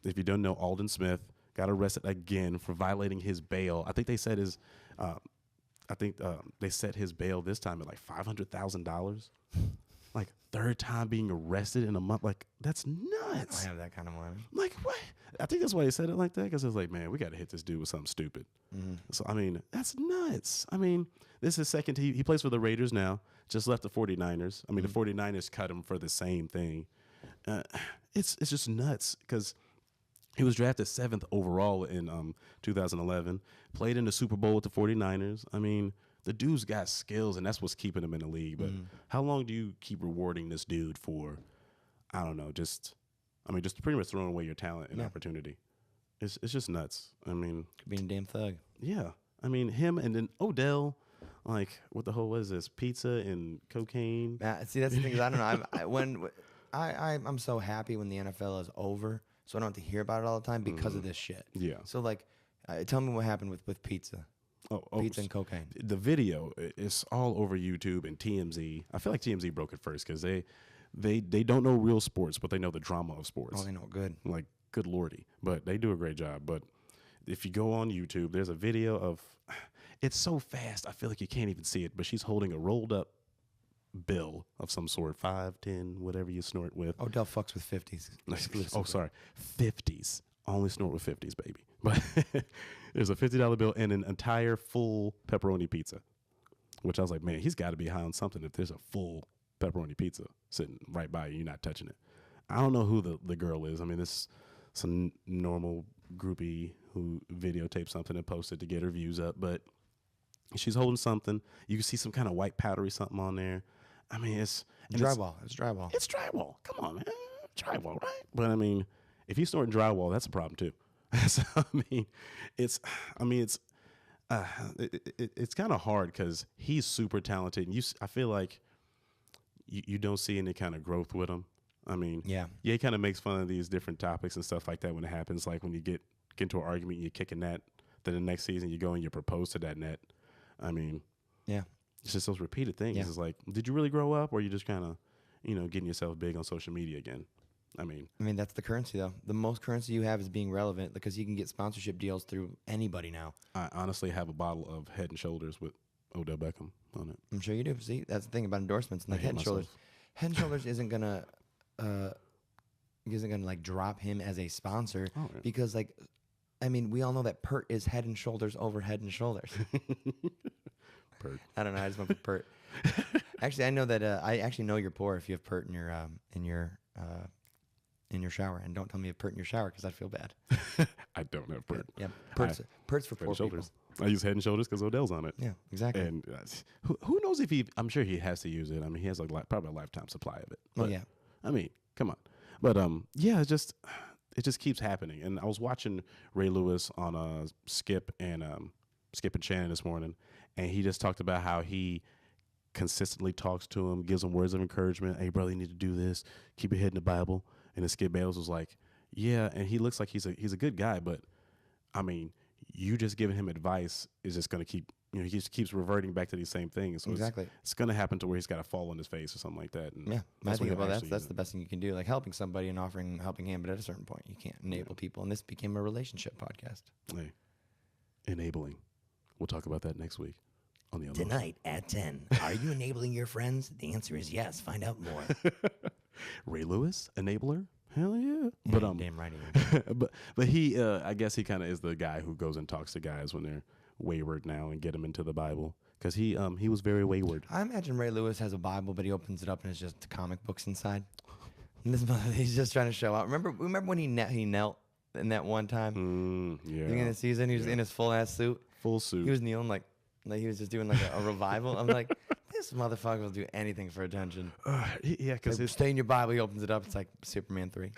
if you don't know, Alden Smith got arrested again for violating his bail. I think they said they set his bail this time at like $500,000. Like third time being arrested in a month. Like that's nuts. I have that kind of money. Like what? I think that's why he said it like that because it's like, man, we got to hit this dude with something stupid. So I mean, that's nuts. I mean, this is his second team. He plays for the Raiders now. Just left the 49ers. I mean, the 49ers cut him for the same thing. It's just nuts because he was drafted 7th overall in 2011. Played in the Super Bowl with the 49ers. I mean, the dude's got skills, and that's what's keeping him in the league. But how long do you keep rewarding this dude for, I don't know, just pretty much throwing away your talent and opportunity? It's just nuts. I mean, Being a damn thug. yeah. I mean, him and then Odell, like, what the hell was this? Pizza and cocaine? See, that's the thing is I don't know. I'm so happy when the NFL is over, so I don't have to hear about it all the time because of this shit. Yeah. So like, tell me what happened with pizza. Pizza and cocaine. The video is all over YouTube and TMZ. I feel like TMZ broke it first because they don't know real sports, but they know the drama of sports. Oh, they know good. Like, good lordy. But they do a great job. But if you go on YouTube, there's a video of, it's so fast, I feel like you can't even see it, but she's holding a rolled up bill of some sort, 5, 10, whatever you snort with. Odell fucks with 50s. Oh, sorry, 50s. Only snort with 50s, baby. But there's a $50 bill and an entire full pepperoni pizza, which I was like, man, he's got to be high on something if there's a full pepperoni pizza sitting right by you, you're not touching it. I don't know who the girl is. I mean, this some normal groupie who videotaped something and posted to get her views up, but she's holding something. You can see some kind of white powdery something on there. I mean, it's drywall. It's drywall. It's drywall. Come on, man. Drywall, right? But I mean, if you snort drywall, that's a problem too. So it's kind of hard because he's super talented, and I feel like you don't see any kind of growth with him. I mean, yeah, he kind of makes fun of these different topics and stuff like that when it happens. Like when you get into an argument, and you're kicking net, then the next season you go and you propose to that net. I mean, yeah, it's just those repeated things. Yeah. It's like, did you really grow up, or are you just kind of, getting yourself big on social media again? I mean, that's the currency, though. The most currency you have is being relevant because you can get sponsorship deals through anybody now. I honestly have a bottle of Head and Shoulders with Odell Beckham on it. I'm sure you do. See, that's the thing about endorsements. Like Head and Shoulders. Head and Shoulders isn't gonna like drop him as a sponsor because like, I mean, we all know that Pert is Head and Shoulders over Head and Shoulders. Pert. I don't know. I just went with Pert. Actually, I know that I actually know you're poor if you have Pert in your in your shower, and don't tell me you have pert in your shower because I'd feel bad. I don't have pert. Yeah, pert's for Head poor and shoulders. people. I use Head and Shoulders because Odell's on it. Yeah, exactly. And who knows if he? I'm sure he has to use it. I mean, he has like probably a lifetime supply of it. Well, But, yeah. I mean, come on. But yeah, it just keeps happening. And I was watching Ray Lewis on Skip and Shannon this morning, and he just talked about how he consistently talks to him, gives him words of encouragement. Hey, brother, you need to do this. Keep your head in the Bible. And then Skip Bayless was like, yeah, and he looks like he's a good guy, but I mean, you just giving him advice is just going to keep, he just keeps reverting back to these same things. So Exactly. It's going to happen to where he's got to fall on his face or something like that. And Yeah, I when think he'll about actually that's use the best thing you can do, like helping somebody and offering a helping hand. But at a certain point, you can't enable people, and this became a relationship podcast. Hey, enabling. We'll talk about that next week on the Unload. Tonight at 10, are you enabling your friends? The answer is yes. Find out more. Ray Lewis, enabler. Hell yeah. But damn right. he is. but he I guess he kind of is the guy who goes and talks to guys when they're wayward now and get them into the Bible, because he was very wayward. I imagine Ray Lewis has a Bible, but he opens it up and it's just comic books inside. And he's just trying to show out. Remember when he knelt in that one time? Yeah. Beginning of the season, he was in his full ass suit. Full suit. He was kneeling like he was just doing like a revival. I'm like, this motherfucker will do anything for attention. Yeah, because Like, stay in your Bible. He opens it up. It's like Superman 3.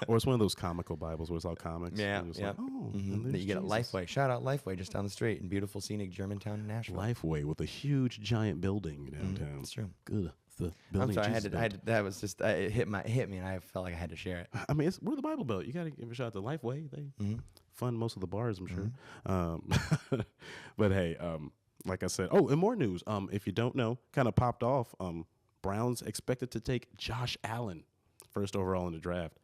or it's one of those comical Bibles where it's all comics. Yeah, and it's yeah. like, oh, Mhm. and That there's you get at Jesus. Lifeway. Shout out Lifeway just down the street in beautiful scenic Germantown, Nashville. Lifeway with a huge giant building downtown. It's true. Good. The I'm building sorry. Jesus built. That was just it hit me, and I felt like I had to share it. I mean, we're the Bible Belt. You got to give a shout out to Lifeway. They fund most of the bars, I'm sure. But hey, like I said, and more news. If you don't know, kind of popped off. Browns expected to take Josh Allen first overall in the draft,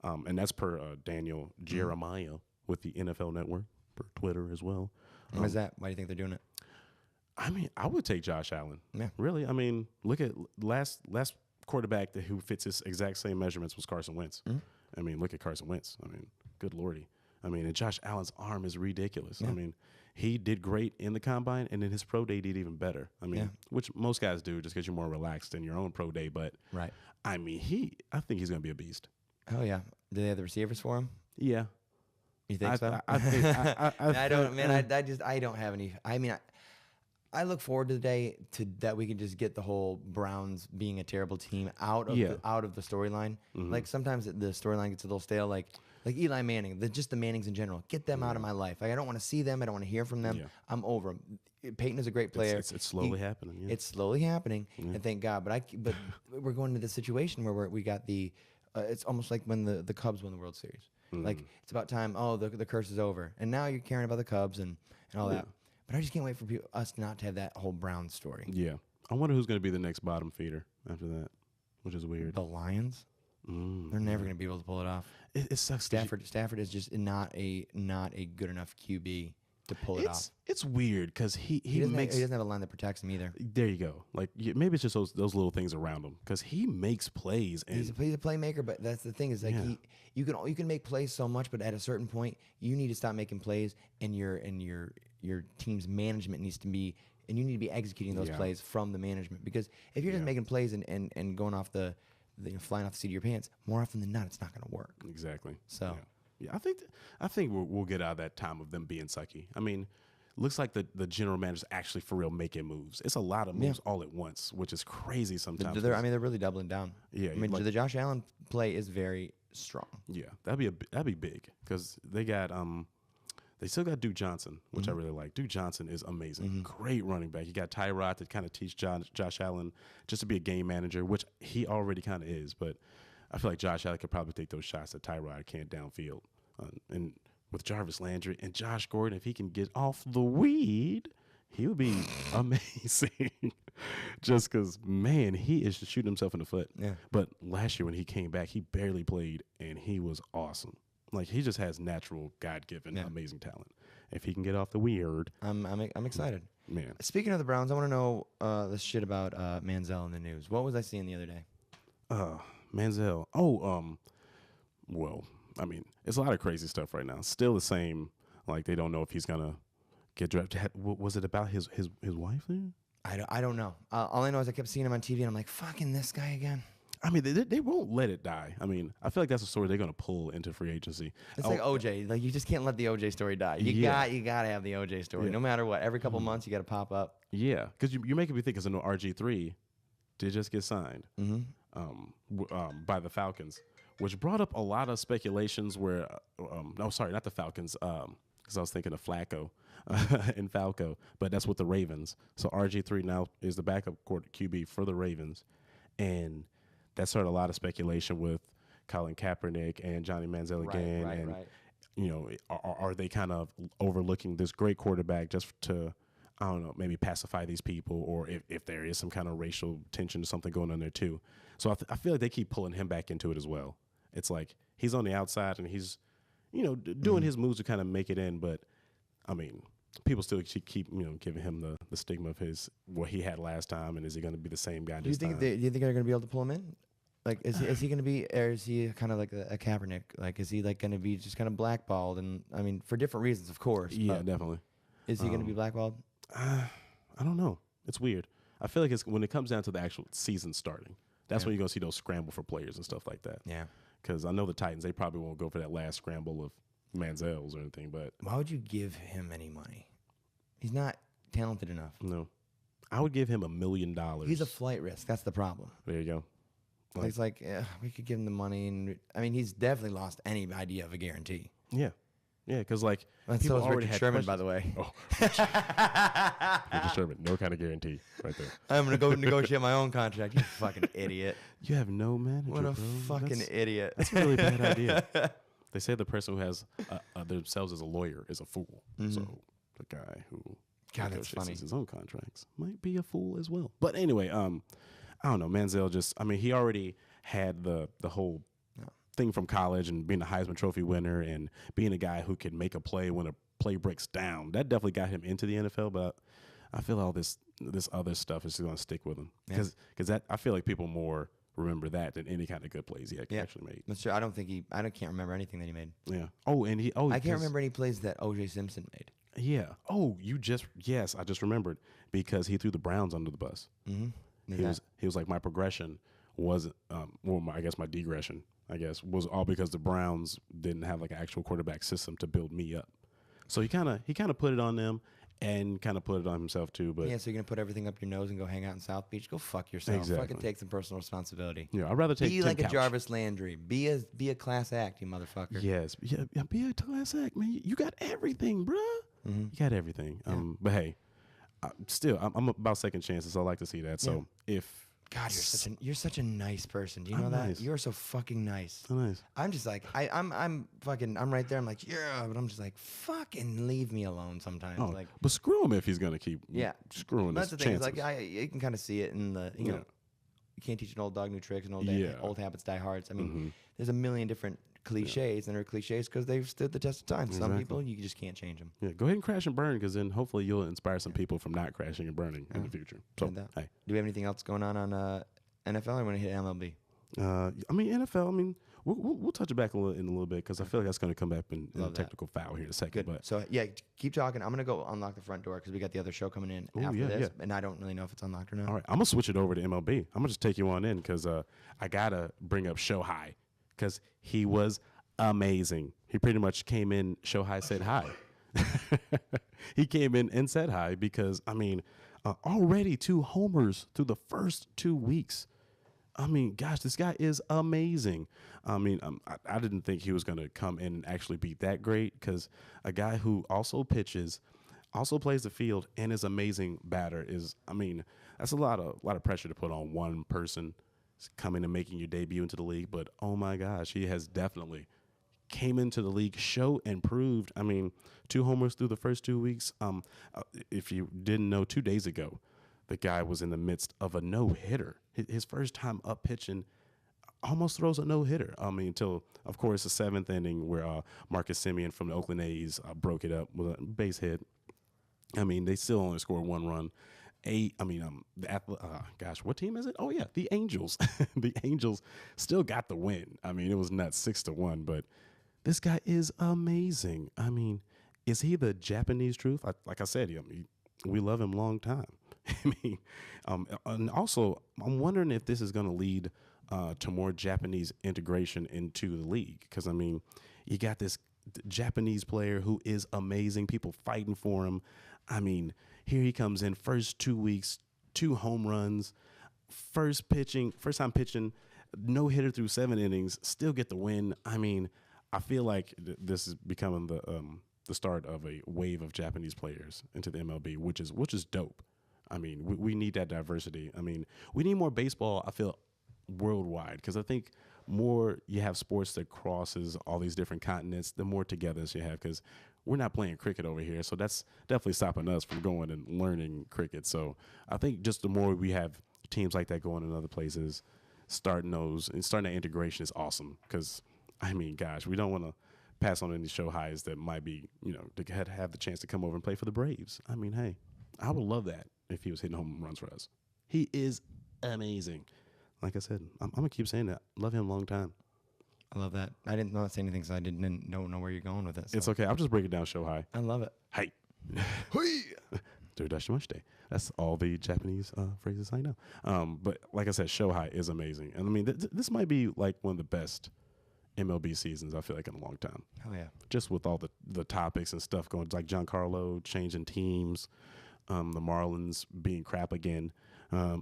and that's per Daniel Jeremiah with the NFL Network, per Twitter as well. Why is that? Why do you think they're doing it? I mean, I would take Josh Allen. Yeah. Really. I mean, look at last quarterback who fits his exact same measurements was Carson Wentz. I mean, look at Carson Wentz. I mean, good lordy. I mean, and Josh Allen's arm is ridiculous. I mean, he did great in the combine, and then his pro day did even better. I mean, which most guys do just because you're more relaxed in your own pro day. But Right. I mean, I think he's going to be a beast. Oh yeah. Do they have the receivers for him? Yeah. You think so? I think I don't, man. I don't have any. I mean, I look forward to the day that we can just get the whole Browns being a terrible team out of the storyline. Like sometimes the storyline gets a little stale. Like Eli Manning, just the Mannings in general. Get them out of my life. Like, I don't want to see them. I don't want to hear from them. Yeah. I'm over them. Peyton is a great player. It's slowly happening. Yeah. It's slowly happening, and thank God. But we're going to the situation where we got the. It's almost like when the Cubs won the World Series. Like it's about time. Oh, the curse is over, and now you're caring about the Cubs and all that. But I just can't wait for us not to have that whole Browns story. Yeah. I wonder who's going to be the next bottom feeder after that, which is weird. The Lions, they're never going to be able to pull it off. It sucks. Stafford is just not a good enough QB to pull it off. It's weird because he He doesn't have a line that protects him either. There you go. Like maybe it's just those little things around him because he makes plays and He's a playmaker, but that's the thing is like you can make plays so much, but at a certain point you need to stop making plays, and your team's management needs to be, and you need to be executing those plays from the management, because if you're just making plays and going off flying off the seat of your pants, more often than not it's not going to work. Exactly. So yeah, I think we'll get out of that time of them being sucky. I mean, looks like the general manager's actually for real making moves. It's a lot of moves all at once, which is crazy sometimes. They're really doubling down. Yeah, I mean, like- the Josh Allen play is very strong. Yeah, that'd be big because they got they still got Duke Johnson, which I really like. Duke Johnson is amazing, great running back. You got Tyrod to kind of teach Josh Allen just to be a game manager, which he already kind of is. But I feel like Josh Allen could probably take those shots that Tyrod can't downfield. And with Jarvis Landry and Josh Gordon, if he can get off the weed, he would be amazing. Just because, man, he is just shooting himself in the foot. Yeah. But last year when he came back, he barely played, and he was awesome. Like, he just has natural, God-given, amazing talent. If he can get off the weird. I'm excited. Man. Speaking of the Browns, I want to know this shit about Manziel in the news. What was I seeing the other day? Manziel. Well, I mean, it's a lot of crazy stuff right now. Still the same. Like, they don't know if he's going to get drafted. Was it about his wife there? I don't know. All I know is I kept seeing him on TV, and I'm like, fucking this guy again. I mean, they won't let it die. I mean, I feel like that's a story they're going to pull into free agency. It's like OJ. Like, you just can't let the OJ story die. You got to have the OJ story, no matter what. Every couple months, you got to pop up. Yeah, because you're making me think. Because I know RG3 did just get signed by the Falcons, which brought up a lot of speculations. Where no, sorry, not the Falcons. Because I was thinking of Flacco and Falco, but that's with the Ravens. So RG3 now is the backup QB for the Ravens, and that started a lot of speculation with Colin Kaepernick and Johnny Manziel again. Right. You know, are they kind of overlooking this great quarterback just to, I don't know, maybe pacify these people, or if there is some kind of racial tension or something going on there too. So I feel like they keep pulling him back into it as well. It's like he's on the outside and he's, you know, doing his moves to kind of make it in, but I mean, people still keep giving him the stigma of what he had last time, and is he going to be the same guy this time? Do you think they're going to be able to pull him in? Like, is he going to be, or is he kind of like a Kaepernick? Like, is he like going to be just kind of blackballed? And I mean, for different reasons, of course. Yeah, definitely. Is he going to be blackballed? I don't know. It's weird. I feel like it's when it comes down to the actual season starting. That's when you're going to see those scramble for players and stuff like that. Yeah. Because I know the Titans, they probably won't go for that last scramble of Manziel's or anything. But why would you give him any money? He's not talented enough. No. I would give him $1 million. He's a flight risk. That's the problem. There you go. It's like, we could give him the money. And I mean, he's definitely lost any idea of a guarantee. Yeah. Yeah, because like so is Richard Sherman, by the way. Oh, Richard Sherman, no kind of guarantee, right there. I'm gonna go negotiate my own contract. You fucking idiot! You have no manager. What a fucking idiot! That's a really bad idea. They say the person who has themselves as a lawyer is a fool. So the guy who negotiates his own contracts might be a fool as well. But anyway, I don't know. Manziel he already had the whole thing from college and being a Heisman Trophy winner and being a guy who can make a play when a play breaks down. That definitely got him into the NFL, but I feel all this other stuff is going to stick with him because I feel like people more remember that than any kind of good plays he actually made. That's true. I can't remember anything that he made. Yeah. I can't remember any plays that O.J. Simpson made. Yeah. Oh, yes, I just remembered because he threw the Browns under the bus. Mm-hmm. He was like, my progression wasn't, I guess my digression, was all because the Browns didn't have like an actual quarterback system to build me up. So he kind of put it on them and kind of put it on himself too. But yeah, so you're gonna put everything up your nose and go hang out in South Beach? Go fuck yourself. Exactly. Fucking take some personal responsibility. Yeah, I'd rather take be Tim like Couch. a Jarvis Landry. Be a class act, you motherfucker. Yes, yeah, be a class act, man. You got everything, bruh. Mm-hmm. You got everything. But hey, I'm about second chances. I like to see that. So if God, you're such a nice person. Do you know that? Nice. You're so fucking nice. So nice. I'm just like I'm right there. I'm like, yeah, but I'm just like, fucking leave me alone sometimes. Like, but screw him if he's gonna keep screwing. That's his the thing. chances. It's like you can kind of see it in the you know, you can't teach an old dog new tricks and old habits die hard. I mean, there's a million different cliches and are cliches because they've stood the test of time. Exactly. Some people you just can't change them. Yeah, go ahead and crash and burn because then hopefully you'll inspire some people from not crashing and burning in the future. So, hey. Do we have anything else going on NFL? Or want to hit MLB? NFL. We'll touch it back in a little bit because I feel like that's going to come back in a technical foul here in a second. Good. But so keep talking. I'm going to go unlock the front door because we got the other show coming in after this, and I don't really know if it's unlocked or not. All right, I'm gonna switch it over to MLB. I'm gonna just take you on in because I gotta bring up Shohei because he was amazing. He pretty much came in. Shohei said hi. He came in and said hi because already 2 homers through the first 2 weeks. Gosh, this guy is amazing. I didn't think he was going to come in and actually be that great because a guy who also pitches, also plays the field, and is amazing batter is, that's a lot of pressure to put on one person coming and making your debut into the league. But, oh, my gosh, he has definitely came into the league, show and proved. 2 homers through the first 2 weeks. If you didn't know, 2 days ago, the guy was in the midst of a no-hitter. His first time up pitching, almost throws a no-hitter. Until, of course, the 7th inning where Marcus Semien from the Oakland A's broke it up with a base hit. They still only scored 1 run. What team is it? Oh, yeah, the Angels. The Angels still got the win. It was nuts, 6-1, but this guy is amazing. Is he the Japanese truth? Like I said, we love him long time. And also, I'm wondering if this is going to lead to more Japanese integration into the league. Because, I mean, you got this Japanese player who is amazing, people fighting for him. I mean, here he comes in, first 2 weeks, 2 home runs, first time pitching, no hitter through 7 innings, still get the win. I mean, I feel like this is becoming the start of a wave of Japanese players into the MLB, which is dope. I mean, we need that diversity. I mean, we need more baseball, I feel, worldwide, because I think more you have sports that crosses all these different continents, the more togetherness you have, because we're not playing cricket over here. So that's definitely stopping us from going and learning cricket. So I think just the more we have teams like that going in other places, starting that integration is awesome. Because, I mean, gosh, we don't want to pass on any Shohei's that might be, to have the chance to come over and play for the Braves. I mean, hey, I would love that if he was hitting home runs for us. He is amazing. Like I said, I'm going to keep saying that. Love him a long time. I love that. I didn't not say anything because I don't know where you're going with it. So. It's okay. I'll just break it down, Shohei. I love it. Hey. Doridashimashite. That's all the Japanese phrases I know. But like I said, Shohei is amazing. And I mean, this might be like one of the best MLB seasons, I feel like, in a long time. Oh, yeah. Just with all the topics and stuff going, like Giancarlo changing teams, the Marlins being crap again. I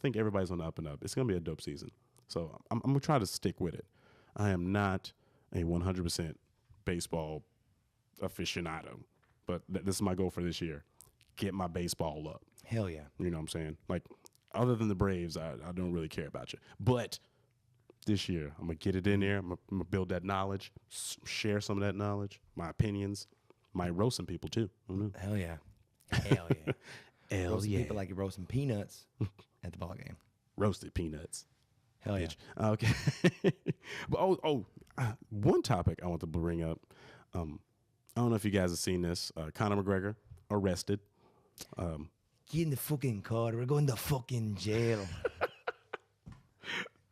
think everybody's on the up and up. It's going to be a dope season. So I'm going to try to stick with it. I am not a 100% baseball aficionado, but this is my goal for this year. Get my baseball up. Hell yeah. You know what I'm saying? Like, other than the Braves, I don't really care about you. But this year, I'm going to get it in there. I'm going to build that knowledge, share some of that knowledge, my opinions, might roast some people too. Hell yeah. Hell yeah. Hell yeah. People like you roasting peanuts at the ball game. Roasted peanuts. Hell yeah. Okay. But one topic I want to bring up. I don't know if you guys have seen this. Conor McGregor arrested. Get in the fucking car. We're going to fucking jail.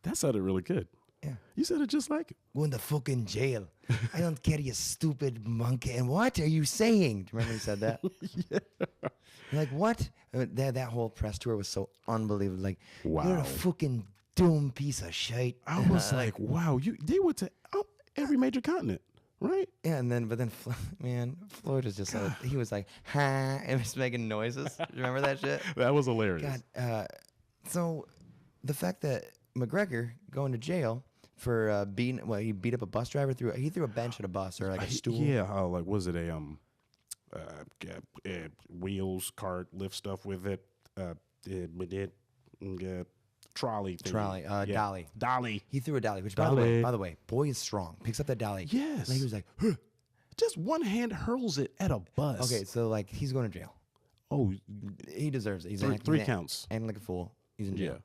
That sounded really good. Yeah. You said it just like it. Going to fucking jail. I don't care, you stupid monkey. And what are you saying? Do you remember he said that? Yeah. Like, what? That whole press tour was so unbelievable. Like, Wow. you're a fucking dumb piece of shit. I was like, wow, they went to every major continent, right? Yeah, but then, Floyd was just he was like, ha, and was making noises. Remember that shit? That was hilarious. God, so the fact that McGregor going to jail for he beat up a bus driver he threw a bench at a bus or like a stool. Yeah, like was it a wheels, cart, lift stuff with it, trolley thing. Dolly. He threw a dolly, which Dolly. by the way, boy is strong. Picks up that dolly. Yes. And he was like, huh. Just one hand hurls it at a bus. Okay, so like he's going to jail. Oh, He deserves it. He's three counts. Acting like a fool. He's in jail.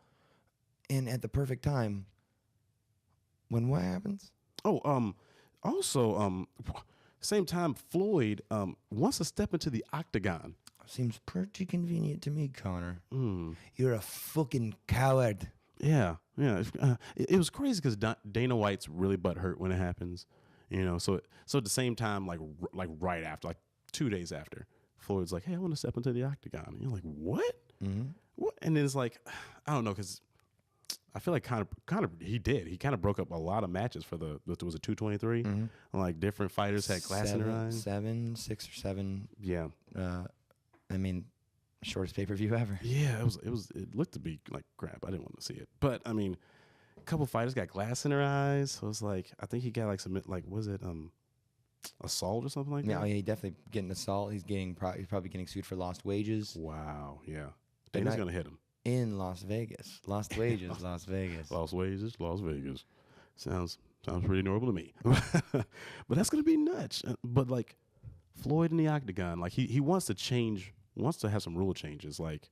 Yeah. And at the perfect time, when what happens? Oh, also, same time, Floyd wants to step into the octagon. Seems pretty convenient to me, Connor. Mm. You're a fucking coward. Yeah. It was crazy because Dana White's really butthurt when it happens. So at the same time, like right after, like 2 days after, Floyd's like, hey, I want to step into the octagon. And you're like, what? Mm-hmm. What? And then it's like, I don't know, because I feel like kind of he did. He kind of broke up a lot of matches for was it 223? Mm-hmm. Like different fighters had glass in their eyes. 6 or 7. Yeah. Shortest pay-per-view ever. Yeah, it looked to be like crap. I didn't want to see it. But a couple fighters got glass in their eyes. So it's like, I think he got was it assault or something like that? Yeah, he definitely getting assault. He's probably getting sued for lost wages. Wow, yeah. Dana's going to hit him. In Las Vegas. Lost wages, Las Vegas. Lost wages, Las Vegas. Sounds pretty normal to me. But that's going to be nuts. But like Floyd in the octagon, like he wants to have some rule changes. Like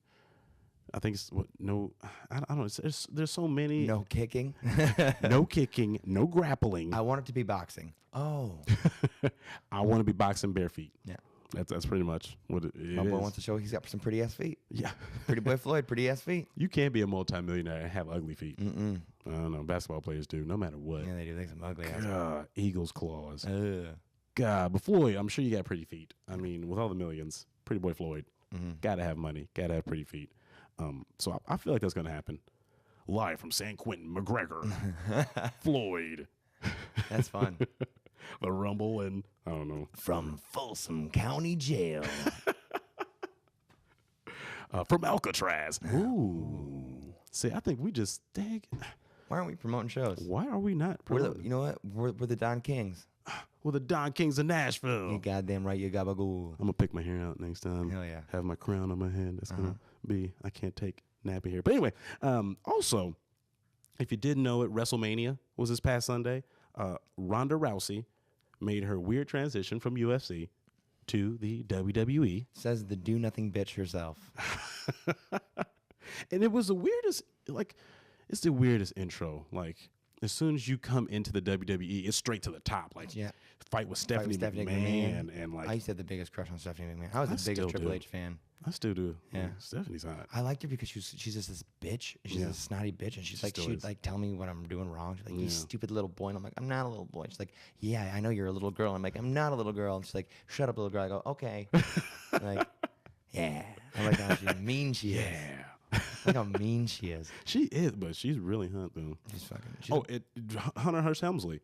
I think I don't know. There's so many. No kicking. No kicking. No grappling. I want it to be boxing. Oh. I want to be boxing bare feet. Yeah. That's pretty much what it is. My boy wants to show he's got some pretty ass feet. Yeah. Pretty boy Floyd, pretty ass feet. You can't be a multimillionaire and have ugly feet. Mm-mm. I don't know. Basketball players do, no matter what. Yeah, they do. They some ugly ass. God, Eagles claws. Ugh. God, but Floyd, I'm sure you got pretty feet. With all the millions, pretty boy Floyd, Mm-hmm. gotta have money, gotta have pretty feet. So I feel like that's gonna happen. Live from San Quentin, McGregor, Floyd, That's fun. the Rumble, and I don't know. From Folsom County Jail. From Alcatraz. Ooh. See, I think we just Why aren't we promoting shows? Why are we not? You know what? We're the Don Kings. We're the Don Kings of Nashville. You goddamn right, you gabagool. I'm gonna pick my hair out next time. Hell yeah. Have my crown on my head. That's gonna be. I can't take nappy hair. But anyway, also, if you didn't know it, WrestleMania was this past Sunday. Ronda Rousey made her weird transition from UFC to the WWE. Says the do nothing bitch herself. And it was the weirdest, it's the weirdest intro. Like, as soon as you come into the WWE, it's straight to the top. Like, fight with Stephanie McMahon. And like, I used to have the biggest crush on Stephanie McMahon. I was the biggest Triple H fan. I still do. Yeah. Stephanie's hot. I liked her because she's just this bitch. She's a snotty bitch, and she'd like tell me what I'm doing wrong. She's like, you stupid little boy. And I'm like, I'm not a little boy. She's like, yeah, I know you're a little girl. I'm like, I'm not a little girl. And she's like, shut up, little girl. I go, okay. Like, yeah. I like how mean she is. Yeah. Look how mean she is. She is, but she's really hot though. Hunter Hearst Helmsley.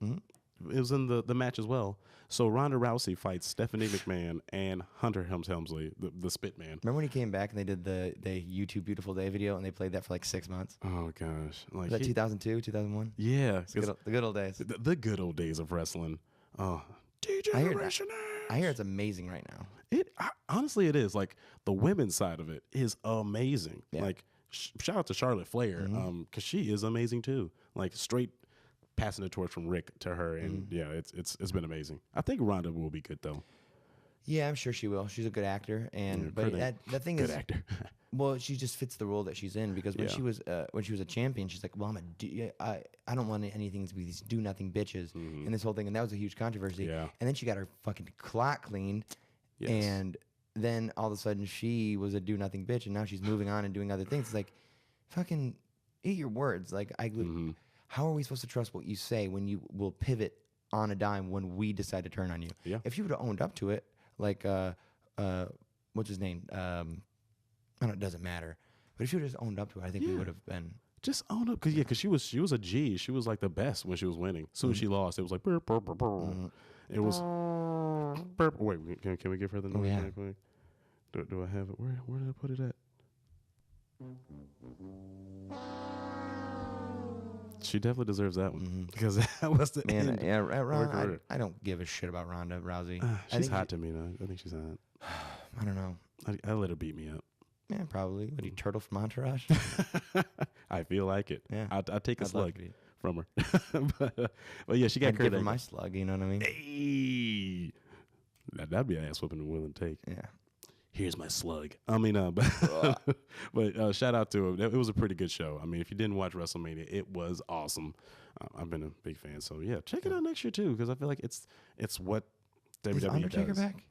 It was in the match as well. So Ronda Rousey fights Stephanie McMahon and Hunter Helmsley, the Spit Man. Remember when he came back and they did the YouTube Beautiful Day video and they played that for like 6 months? Oh gosh, Was that 2002, 2001? Yeah, The good old days. The good old days of wrestling. Degeneration. I hear it's amazing right now. Honestly, it is. Like, the women's side of it is amazing. Yeah. Like, shout out to Charlotte Flair, because she is amazing too. Like, straight passing the torch from Rick to her, and it's been amazing. I think Ronda will be good though. Yeah, I'm sure she will. She's a good actor, but the thing is, good actor. well, she just fits the role that she's in because when she was a champion, she's like, well, I don't want anything to be these do nothing bitches and this whole thing, and that was a huge controversy. Yeah. And then she got her fucking clock cleaned, and then all of a sudden she was a do nothing bitch, and now she's moving on and doing other things. It's like, fucking eat your words. Like how are we supposed to trust what you say when you will pivot on a dime when we decide to turn on you? Yeah. If you would have owned up to it, like what's his name? I don't know, it doesn't matter. But if you would have just owned up to it, I think we would have been. Just own up, because she was a G. She was like the best when she was winning. As soon as she lost, it was like burr, burr, burr, burr. It was burr. Wait, can we give her the noise? yeah. Do I have it? Where did I put it at? She definitely deserves that one because that was the end. Yeah, Ron, I don't give a shit about Ronda Rousey. She's hot to me though. I think she's hot. I don't know. I let her beat me up. Yeah, probably. What, are you Turtle from Entourage? I feel like it. Yeah. I'll take a I'd love slug to be. from her. but yeah, she got I'd give good. her my slug, you know what I mean? Hey, that'd be an ass whooping willing to take. Yeah. Here's my slug. I mean, but shout out to him. It was a pretty good show. I mean, if you didn't watch WrestleMania, it was awesome. I've been a big fan, so yeah, check it out next year too, because I feel like it's what WWE Is Undertaker does. back?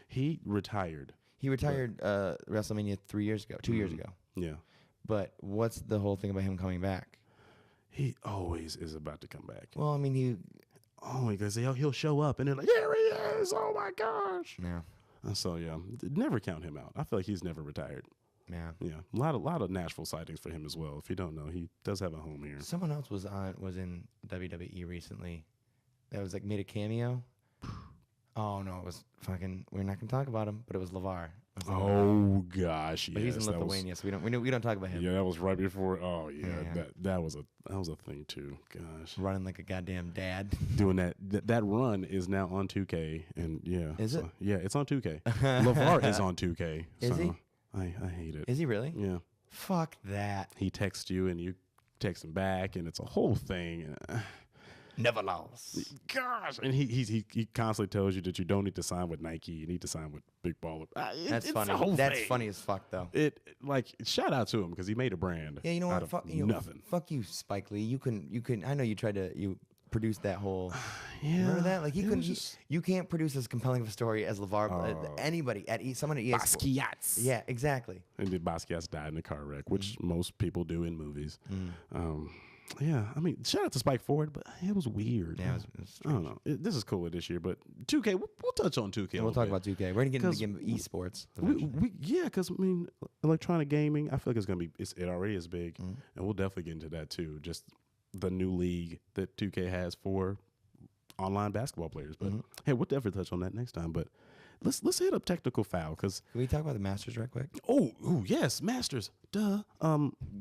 He retired. He retired WrestleMania 2 years ago. Yeah, But what's the whole thing about him coming back? he always is about to come back. Well, I mean, Because he'll show up and they're like, here he is! Oh my gosh! yeah. So yeah, never count him out. I feel like he's never retired. Yeah. Yeah, a lot of Nashville sightings for him as well. If you don't know, he does have a home here. Someone else was in WWE recently. That was like made a cameo. Oh no, it was fucking. We're not gonna talk about him, but it was LeVar. Oh gosh, But yes, he's in Lithuania, so we don't talk about him. Yeah, that was right before. Oh yeah, Yeah. that was a thing too. Gosh, Running like a goddamn dad. doing that run is now on 2K, and yeah, Is it? Yeah, it's on 2K. LeVar is on 2K. Is he? I hate it. Is he really? Yeah, Fuck that. he texts you and you text him back, and it's a whole thing. Never lost. Gosh, and he constantly tells you that you don't need to sign with Nike. You need to sign with Big Baller. That's it's funny. a whole That's thing. funny as fuck, though. Shout out to him because he made a brand. Yeah, you know out what? of Fuck nothing. Fuck you, Spike Lee. You couldn't. I know you tried to. You produced that whole. Yeah, Remember that? Like it was just- you can't produce as compelling of a story as LeVar. Anybody someone at EA Sports. Basquiat's. Yeah, exactly. And then Basquiat's died in a car wreck, which most people do in movies. Yeah, I mean, shout out to Spike Ford, but it was weird. Yeah, it was I don't know. This is cooler this year, but 2K, we'll touch on 2K. Yeah, we'll talk about 2K. We're gonna get into the game of esports. Yeah, because I mean, electronic gaming, I feel like it's gonna be. It already is big, and we'll definitely get into that too. Just the new league that 2K has for online basketball players. But hey, we'll definitely touch on that next time. But let's hit up technical foul because Can we talk about the Masters right quick? oh yes, Masters, duh.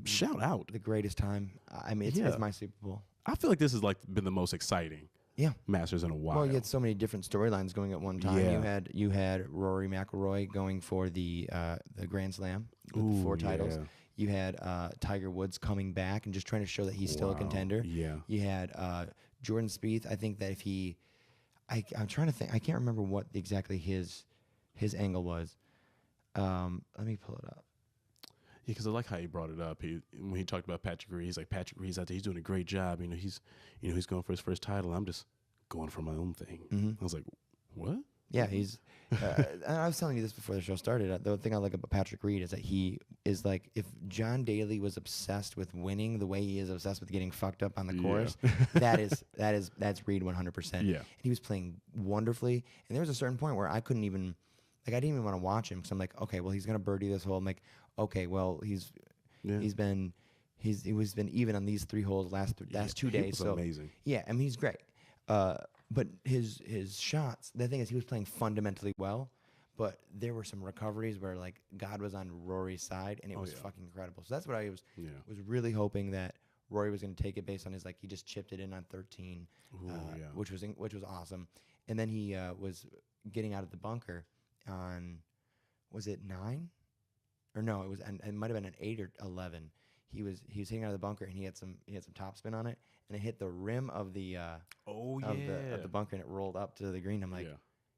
Shout out. The greatest time. I mean, it's my Super Bowl. I feel like this has like been the most exciting Yeah. Masters in a while. Well, you had so many different storylines going at one time. Yeah. You had Rory McIlroy going for the Grand Slam with the 4 titles. yeah. You had Tiger Woods coming back and just trying to show that he's still a contender. Yeah. You had Jordan Spieth. I think that if he, I'm trying to think. I can't remember what exactly his angle was. Let me pull it up. Yeah, because I like how he brought it up. When he talked about Patrick Reed, he's like, Patrick Reed's out there. He's doing a great job. He's going for his first title. I'm just going for my own thing. I was like, what? Yeah, he's. And I was telling you this before the show started. The thing I like about Patrick Reed is that he is like, if John Daly was obsessed with winning the way he is obsessed with getting fucked up on the course, that's Reed 100%. Yeah. And he was playing wonderfully. And there was a certain point where I couldn't even, like, I didn't even want to watch him because I'm like, okay, well, he's gonna birdie this hole. I'm like, okay, well, he's been even on these 3 holes last 2 days. He was so amazing. Yeah, I mean, he's great. But his shots, the thing is, he was playing fundamentally well, but there were some recoveries where like God was on Rory's side, and it was fucking incredible. So that's what I was really hoping that Rory was going to take it based on his, like, he just chipped it in on 13, which was awesome. And then he was getting out of the bunker on, was it 9? Or no, it might have been an 8 or 11. He was hitting out of the bunker, and he had some topspin on it, and it hit the rim of the of the bunker, and it rolled up to the green. I'm like,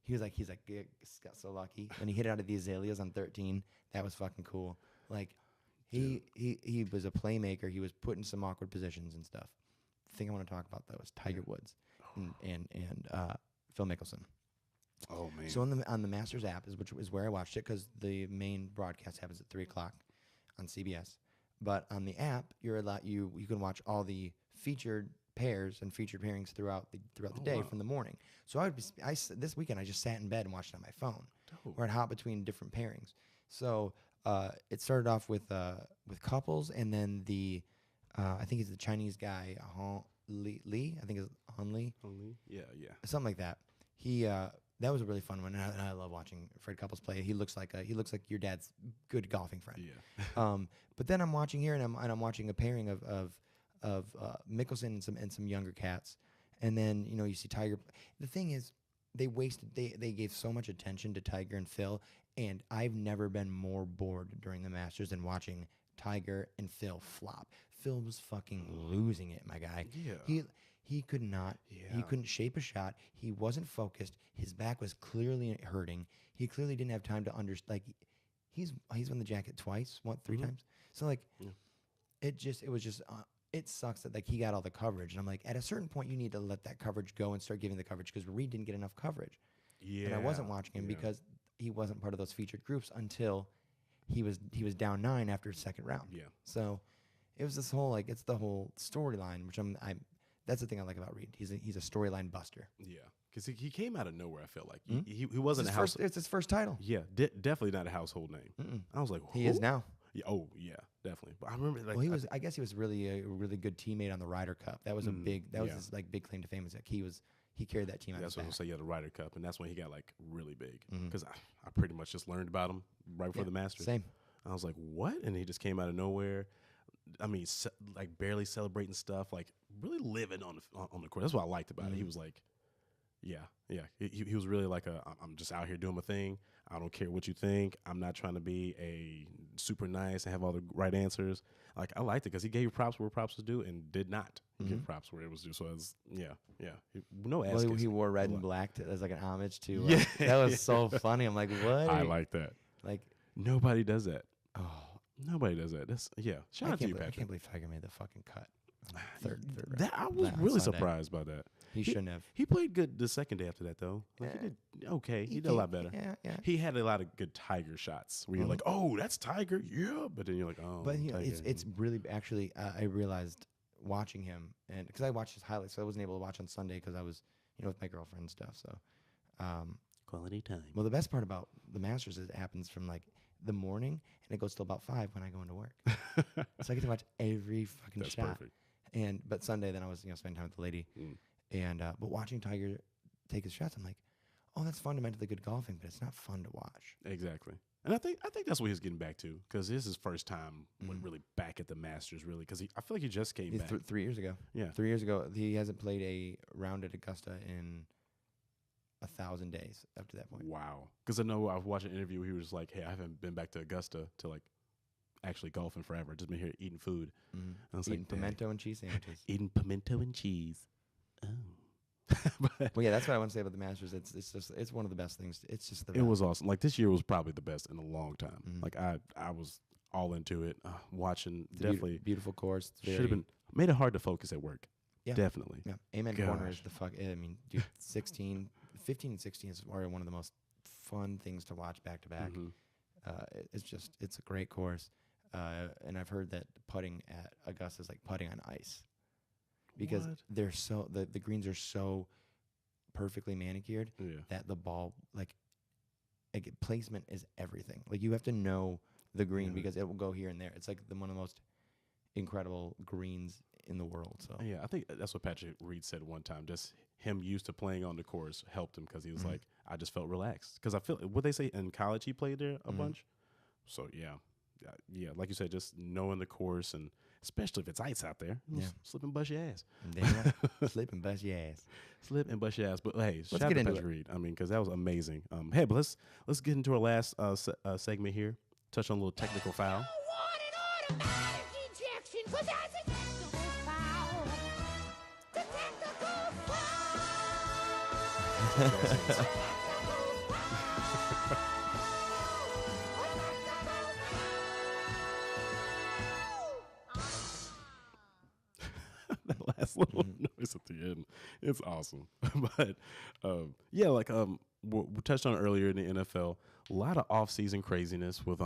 he's like, yeah, got so lucky. And he hit it out of the azaleas on 13. That was fucking cool. Like, he was a playmaker. He was put in some awkward positions and stuff. The thing I want to talk about though is Tiger Woods and Phil Mickelson. Oh man! So on the Masters app which is where I watched it because the main broadcast happens at 3:00 on CBS. But on the app, you can watch all the featured pairs and featured pairings throughout the day from the morning. So this weekend I just sat in bed and watched it on my phone. Where I'd hop between different pairings. So it started off with couples, and then I think he's the Chinese guy Han Li. I think it's Han Li. Yeah. Something like that. He that was a really fun one, and I love watching Fred Couples play. He looks like your dad's good golfing friend. Yeah. But then I'm watching here, and I'm watching a pairing of Mickelson and some younger cats, and then you see Tiger. The thing is, they gave so much attention to Tiger and Phil, and I've never been more bored during the Masters than watching Tiger and Phil flop. Phil was fucking losing it, my guy. Yeah. He could not. Yeah. He couldn't shape a shot. He wasn't focused. His back was clearly hurting. He clearly didn't have time to understand. Like, he's won the jacket twice, 3 times. So like, it sucks that like he got all the coverage. And I'm like, at a certain point, you need to let that coverage go and start giving the coverage because Reed didn't get enough coverage. Yeah. And I wasn't watching him because he wasn't part of those featured groups until he was down 9 after the second round. Yeah. So it was this whole it's the whole storyline, which that's the thing I like about Reed. He's a storyline buster. Yeah, because he came out of nowhere. I feel like he wasn't a house. It's his first title. Yeah, definitely not a household name. I was like, he is now. Yeah, yeah, definitely. But I remember Well, he was. I guess he was really a really good teammate on the Ryder Cup. That was a big. That was his big claim to fame. Is that he carried that team. That's on what I his was back. say. Yeah, the Ryder Cup, and that's when he got like really big. Because I pretty much just learned about him right before the Masters. Same. I was like, what? And he just came out of nowhere. I mean, like barely celebrating stuff, like really living on the court. That's what I liked about it. He was like, yeah. He was really like I'm just out here doing my thing. I don't care what you think. I'm not trying to be a super nice and have all the right answers. Like, I liked it because he gave props where props was due and did not give props where it was due. So it was, no ass. Well, he wore red and black as like an homage to. Yeah. That was so funny. I'm like, what? I like that. Like, nobody does that. oh, Nobody does that. Shout out to you, I Patrick. can't believe Tiger made the fucking cut. Third round. That I was on really Sunday. surprised by that. He shouldn't have. He played good the second day after that, though. Like, he did okay. He did a lot better. Yeah. He had a lot of good Tiger shots where you're like, oh, that's Tiger, yeah. But then you're like, oh. But Tiger. it's really actually. I realized watching him, and because I watched his highlights, so I wasn't able to watch on Sunday because I was, with my girlfriend and stuff. So, Quality time. well, the best part about the Masters is it happens from like the morning and it goes till about 5 when I go into work. So I get to watch every fucking That's shot. perfect. But Sunday, then I was spending time with the lady, and but watching Tiger take his shots, I'm like, oh, that's fundamentally good golfing, but it's not fun to watch. Exactly. And I think that's what he's getting back to, because this is his first time really back at the Masters, really, because I feel like he just came back. 3 years ago. Yeah. 3 years ago, he hasn't played a round at Augusta in 1,000 days up to that point. Wow. Because I know I was watching an interview where he was like, hey, I haven't been back to Augusta to like actually golfing forever. Just been here eating food. And I was Eating like, pimento and cheese sandwiches. eating pimento and cheese. Oh. But Well, yeah, that's what I want to say about the Masters. It's one of the best things. It's just the it was awesome. Like this year was probably the best in a long time. Mhm. Like I was all into it. Watching It's a definitely beautiful course. It's should have very- been made it hard to focus at work. Yeah. Definitely. Yeah, Amen Corner is Gosh. the fuck. I mean, dude, 15 and 16 is one of the most fun things to watch back to back. Mhm. It's a great course, and I've heard that putting at Augusta is like putting on ice, because What? they're so the greens are so perfectly manicured Yeah. that the ball like placement is everything. Like you have to know the green Yeah. because it will go here and there. It's like one of the most incredible greens in the world. So Yeah, I think that's what Patrick Reed said one time. Just him used to playing on the course helped him, because he was Mhm. like, I just felt relaxed. Because I feel, what they say in college, he played there a Mhm. bunch. So yeah, like you said, just knowing the course, and especially if it's ice out there, Yeah. slip and bust your ass. and then slip and bust your ass. Slip and bust your ass. But hey, shout out get to into Patrick Reed. I mean, because that was amazing. Hey, but let's get into our last segment here. Touch on a little technical foul. Want an automatic ejection, 'cause that's a technical foul. The technical That last little noise at the end, it's awesome. But yeah, like we touched on it earlier in the NFL, a lot of off-season craziness with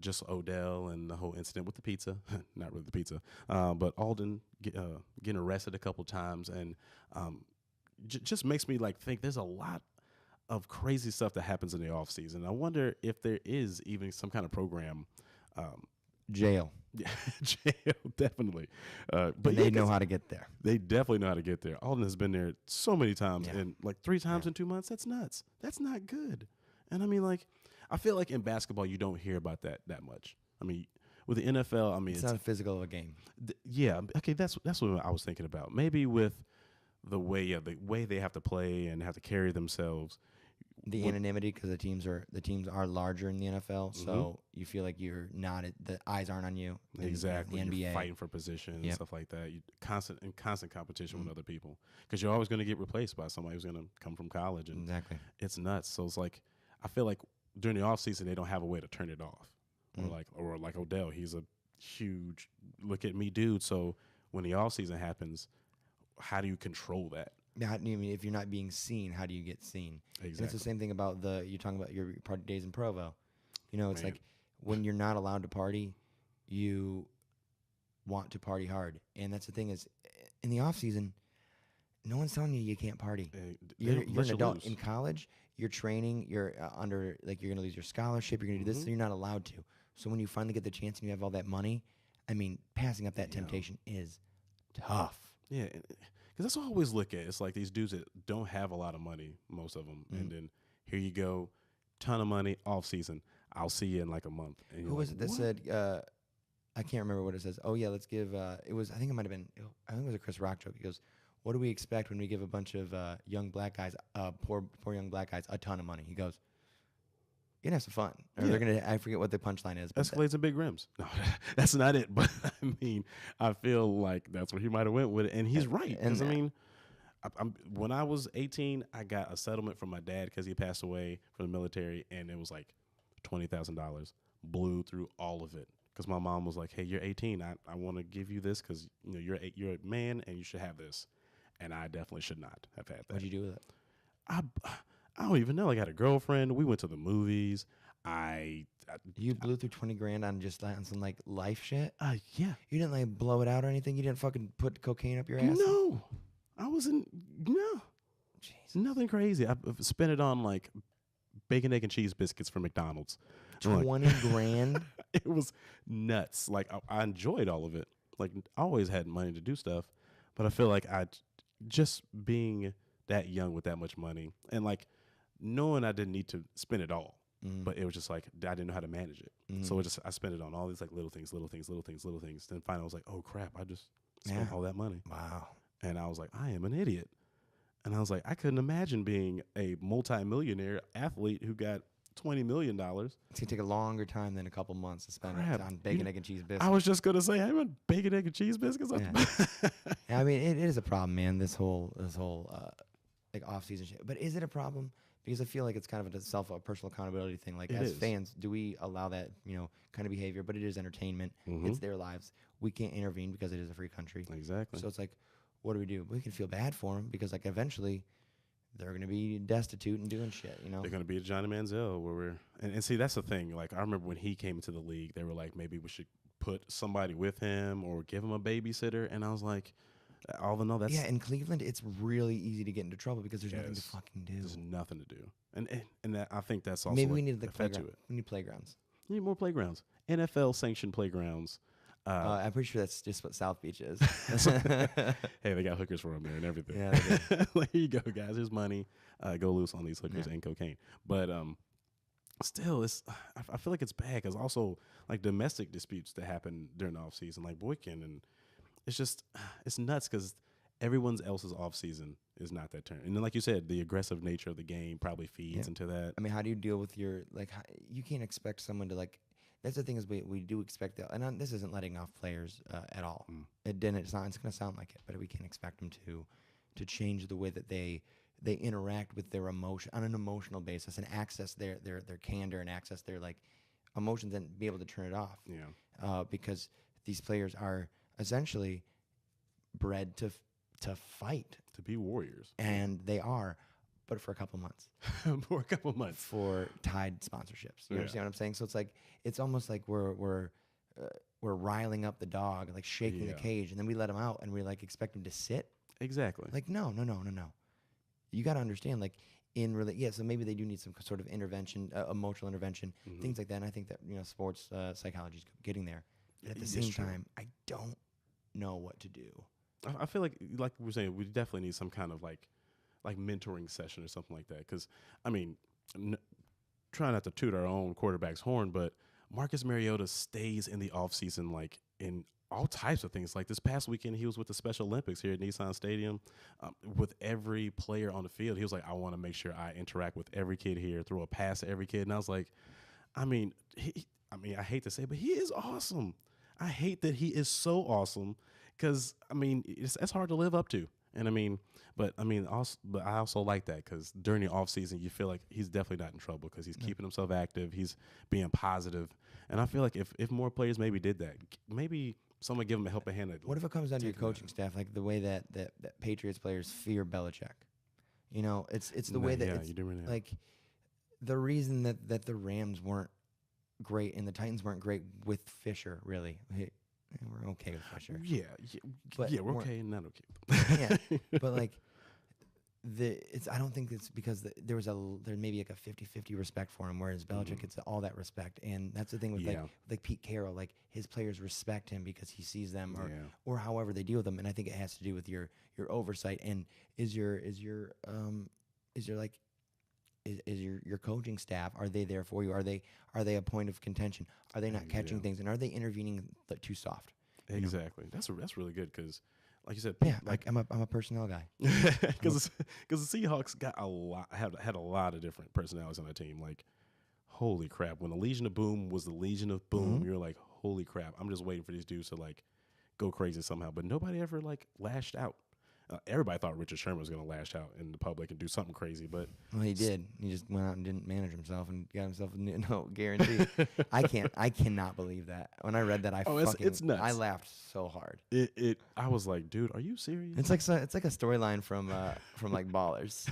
just Odell and the whole incident with the pizza, not really the pizza, but Alden getting arrested a couple times, and just makes me like think there's a lot of crazy stuff that happens in the off-season. I wonder if there is even some kind of program. Jail. Yeah, jail, definitely. But But yeah, they know 'cause how to get there. they definitely know how to get there. Alden has been there so many times, Yeah. and like 3 times in 2 months. That's nuts. That's not good. And I mean, like, I feel like in basketball you don't hear about that much. I mean, with the NFL, I mean, It's not a physical of a game. yeah. Okay, that's what I was thinking about. Maybe with the way they have to play and have to carry themselves. The anonymity, because the teams are larger in the NFL, so you feel like you're not the eyes aren't on you. Exactly. The NBA. You're fighting for position and Yep. stuff like that. You constant competition with other people, because you're always going to get replaced by somebody who's going to come from college, and Exactly. it's nuts. So it's like, I feel like during the off season they don't have a way to turn it off. Or like Odell, he's a huge look at me dude. So when the off season happens, how do you control that? I mean, if you're not being seen, how do you get seen? And it's the Exactly. same thing about you're talking about your party days in Provo. It's Man. like when you're not allowed to party, you want to party hard. And that's the thing is, in the off season, no one's telling you can't party. You're an adult. In college, you're training, you're under, like, you're going to lose your scholarship, you're going to do this, so you're not allowed to. So when you finally get the chance and you have all that money, I mean, passing up that temptation is tough. Yeah, because that's what I always look at. It's like these dudes that don't have a lot of money, most of them, and then here you go, ton of money, off season. I'll see you in like a month. And you're Who was like, it that "What?" said, I can't remember what it says. Oh, yeah, let's give, I think it was a Chris Rock joke. He goes, what do we expect when we give a bunch of young black guys, poor young black guys, a ton of money? He goes, you're going to have some fun. Or Yeah. they're going to, I forget what the punchline is. But Escalades and big rims. No, that's not it. But I mean, I feel like that's where he might have went with it, and he's right. and Because I mean, when I was 18, I got a settlement from my dad because he passed away from the military, and it was like $20,000. Blew through all of it because my mom was like, "Hey, you're 18. I want to give you this because you're a man and you should have this." And I definitely should not have had that. what'd you do with it? I don't even know. Like, I had a girlfriend. We went to the movies. You blew through 20 grand on just on some like life shit. Yeah. You didn't like blow it out or anything. You didn't fucking put cocaine up your ass. No, I wasn't. No, Jeez. nothing crazy. I spent it on like bacon, egg, and cheese biscuits from McDonald's. I'm like, 20 grand. it was nuts. Like I enjoyed all of it. Like I always had money to do stuff, but I feel like just being that young with that much money and like knowing I didn't need to spend it all, but it was just like I didn't know how to manage it. So I spent it on all these like little things. Then finally I was like, oh crap, I just spent all that money. Wow. And I was like, I am an idiot. And I was like, I couldn't imagine being a multimillionaire athlete who got $20 million. It's gonna take a longer time than a couple months to spend Crap. it on bacon, egg, and cheese biscuits. I was just gonna say, I want bacon, egg, and cheese biscuits. Yeah. I mean, it is a problem, man. This whole like off-season shit. But is it a problem? Because I feel like it's kind of a personal accountability thing. Like as fans, do we allow that kind of behavior? But it is entertainment. It's their lives. We can't intervene because it is a free country. Exactly. So it's like, what do? We can feel bad for them because like eventually they're gonna be destitute and doing shit. They're gonna be a Johnny Manziel where we're and see that's the thing. Like I remember when he came into the league, they were like maybe we should put somebody with him or give him a babysitter, and I was like, all in all, that's in Cleveland, it's really easy to get into trouble because there's nothing to fucking do. There's nothing to do, and that, I think that's also Maybe like we need the a fed to playground. it. We need playgrounds. We need more playgrounds, NFL sanctioned playgrounds. I'm pretty sure that's just what South Beach is. Hey, they got hookers for them there and everything. Yeah, they do. Like, here you go, guys. Here's money. Go loose on these hookers and cocaine. But still, I feel like it's bad because also like domestic disputes that happen during the off season, like Boykin, and it's nuts because everyone's else's off season is not that turn. And then, like you said, the aggressive nature of the game probably feeds into that. I mean, how do you deal with your you can't expect someone to like. That's the thing is we do expect that, and this isn't letting off players at all. It's going to sound like it, but we can't expect them to change the way that they interact with their emotion on an emotional basis and access their candor and access their like emotions and be able to turn it off. Yeah. Because these players are essentially bred to fight, to be warriors, and they are. But for a couple months. For a couple months. For Tide sponsorships. You understand what I'm saying? So it's like it's almost like we're riling up the dog, like shaking the cage, and then we let him out, and we like expect him to sit. Exactly. Like no. You got to understand, like so maybe they do need some sort of intervention, emotional intervention, things like that. And I think that sports psychology is getting there. But at the same time, I don't know what to do. I feel like we're saying, we definitely need some kind of like mentoring session or something like that. Because, I mean, try not to toot our own quarterback's horn, but Marcus Mariota stays in the offseason like in all types of things. Like this past weekend, he was with the Special Olympics here at Nissan Stadium with every player on the field. He was like, I want to make sure I interact with every kid here, throw a pass to every kid. And I was like, I hate to say it, but he is awesome. I hate that he is so awesome because, I mean, it's hard to live up to. And but I also like that because during the off season, you feel like he's definitely not in trouble because he's keeping himself active. He's being positive. And I feel like if more players maybe did that, maybe someone give him a helping hand. What if it comes down to your coaching staff, like the way that Patriots players fear Belichick? It's the way that it's like the reason that the Rams weren't great and the Titans weren't great with Fisher, really. We're okay with Fisher. We're okay and not okay. But like I don't think it's because there may be like a 50-50 respect for him, whereas Belichick gets all that respect, and that's the thing with like Pete Carroll, like his players respect him because he sees them or however they deal with them, and I think it has to do with your oversight and is your coaching staff, are they there for you? Are they a point of contention? Are they not catching things, and are they intervening too soft? Exactly. That's really good because, like you said, I'm a personnel guy. Because the Seahawks got had a lot of different personalities on their team. Like, holy crap! When the Legion of Boom was the Legion of Boom, you're like, holy crap! I'm just waiting for these dudes to like go crazy somehow. But nobody ever like lashed out. everybody thought Richard Sherman was going to lash out in the public and do something crazy, but Well, he did. He just went out and didn't manage himself and got himself a no guarantee. I cannot believe that. When I read that, it's nuts. I laughed so hard. I was like, dude, are you serious? It's like a storyline from like Ballers.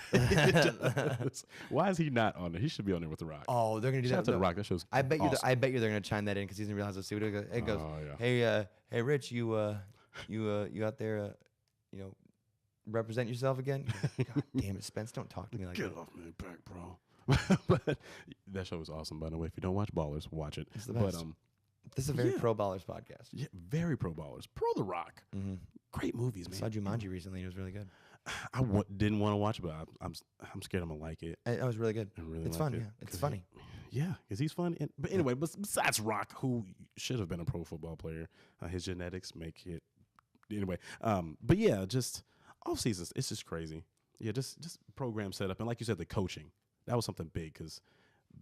Why is he not on there? He should be on there with The Rock. Oh, they're gonna do Shout out that. to The Rock. That show's I bet you. awesome. I bet you they're gonna chime that in because he's gonna realize the suit. It goes. Oh, yeah. Hey, Rich, you out there, represent yourself again. God damn it, Spence, don't talk to me like Get that. off my back, bro. But that show is awesome, by the way. If you don't watch Ballers, watch it. It's the But best. This is a very yeah. pro Ballers podcast. yeah, very pro Ballers, pro The Rock. Mm-hmm. Great movies, man. Saw Jumanji recently. It was really good. Didn't want to watch it, but I'm scared I'm gonna like it. It was really good. I really It's like fun. it, Yeah, it's 'cause funny. Yeah, because he's fun. But anyway, besides Rock, who should have been a pro football player, his genetics make it. Anyway, but yeah, just off seasons, it's just crazy. Yeah, just program setup, and like you said, the coaching, that was something big because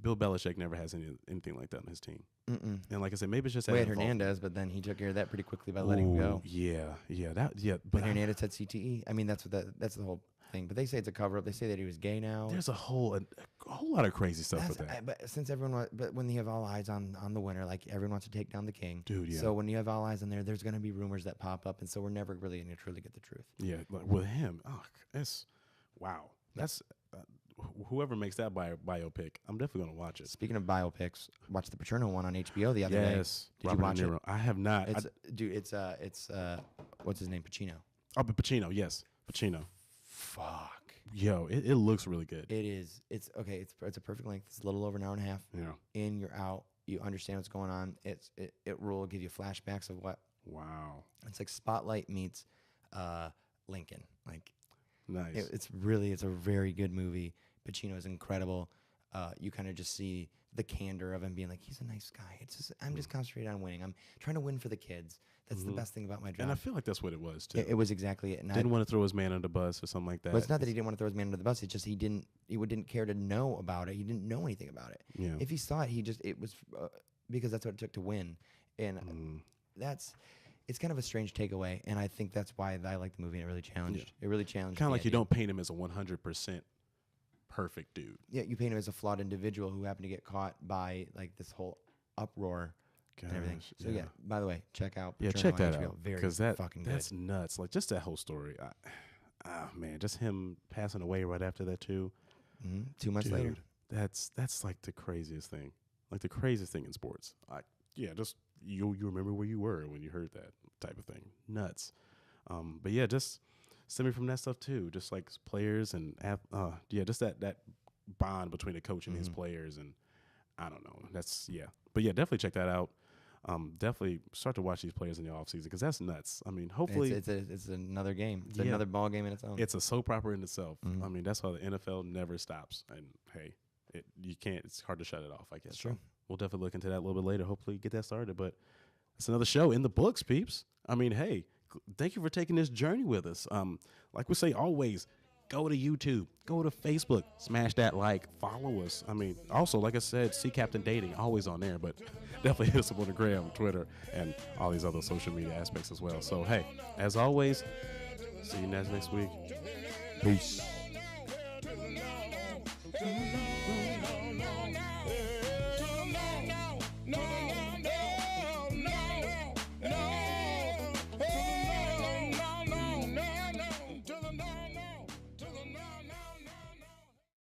Bill Belichick never has anything like that on his team. Mm-mm. And like I said, maybe it's just that Wade involvement. Hernandez, but then he took care of that pretty quickly by letting him go. Yeah. But But Hernandez had CTE. I mean, that's the whole thing. But they say it's a cover up. They say that he was gay now. there's a whole lot of crazy stuff with that. But since but when you have all eyes on the winner, like everyone wants to take down the king, Dude, yeah. So when you have all eyes on there, there's going to be rumors that pop up, and so we're never really going to truly get the truth. Yeah, like with him, it's wow. That's whoever makes that biopic, I'm definitely gonna watch it. Speaking of biopics, watch the Paterno one on HBO the other day. Yes, Did Robert you watch De Niro. it? I have not. It's what's his name? Pacino. But Pacino, yes, Pacino. Fuck. Yo, it looks really good. It is. It's okay. It's a perfect length. It's a little over an hour and a half. Yeah. In, you're out. You understand what's going on. It will give you flashbacks of what. Wow. It's like Spotlight meets Lincoln. Like Nice. it's a very good movie. Pacino is incredible. You kind of just see the candor of him being like, he's a nice guy. It's just I'm just concentrated on winning. I'm trying to win for the kids. That's the best thing about my job. and I feel like that's what it was too. It was exactly it. And Didn't want to throw his man under the bus or something like that. but it's not that he didn't want to throw his man under the bus. It's just he didn't care to know about it. He didn't know anything about it. Yeah. If he saw it, it was because that's what it took to win. And it's kind of a strange takeaway. And I think that's why I like the movie. And it really challenged. It really challenged. Kind of the like you idea. don't paint him as a 100% perfect dude. Yeah, you paint him as a flawed individual who happened to get caught by like this whole uproar and everything. Gosh, So yeah, by the way, check out. Yeah, Paterno check on that HBO. out Very because fucking that's good. nuts. Like just that whole story. Man, just him passing away right after that too. 2 months later. Dude, that's like the craziest thing. Like the craziest thing in sports. Just you remember where you were when you heard that type of thing. Nuts. But yeah, just stemming from that stuff too. Just like players and just that bond between the coach and his players, and I don't know. But yeah, definitely check that out. Definitely start to watch these players in the offseason because that's nuts. I mean, hopefully It's another game. It's Yeah. another ball game in its own. it's a soap opera in itself. Mhm. I mean, that's why the NFL never stops. And hey, you can't. It's hard to shut it off, I guess. It's true. We'll definitely look into that a little bit later. Hopefully, get that started. But it's another show in the books, peeps. I mean, hey, thank you for taking this journey with us. Like we say always, go to YouTube, go to Facebook, smash that like, follow us. I mean, also, like I said, see Captain Dating, always on there, but definitely hit us up on the gram, Twitter, and all these other social media aspects as well. So, hey, as always, see you next week. Peace. To the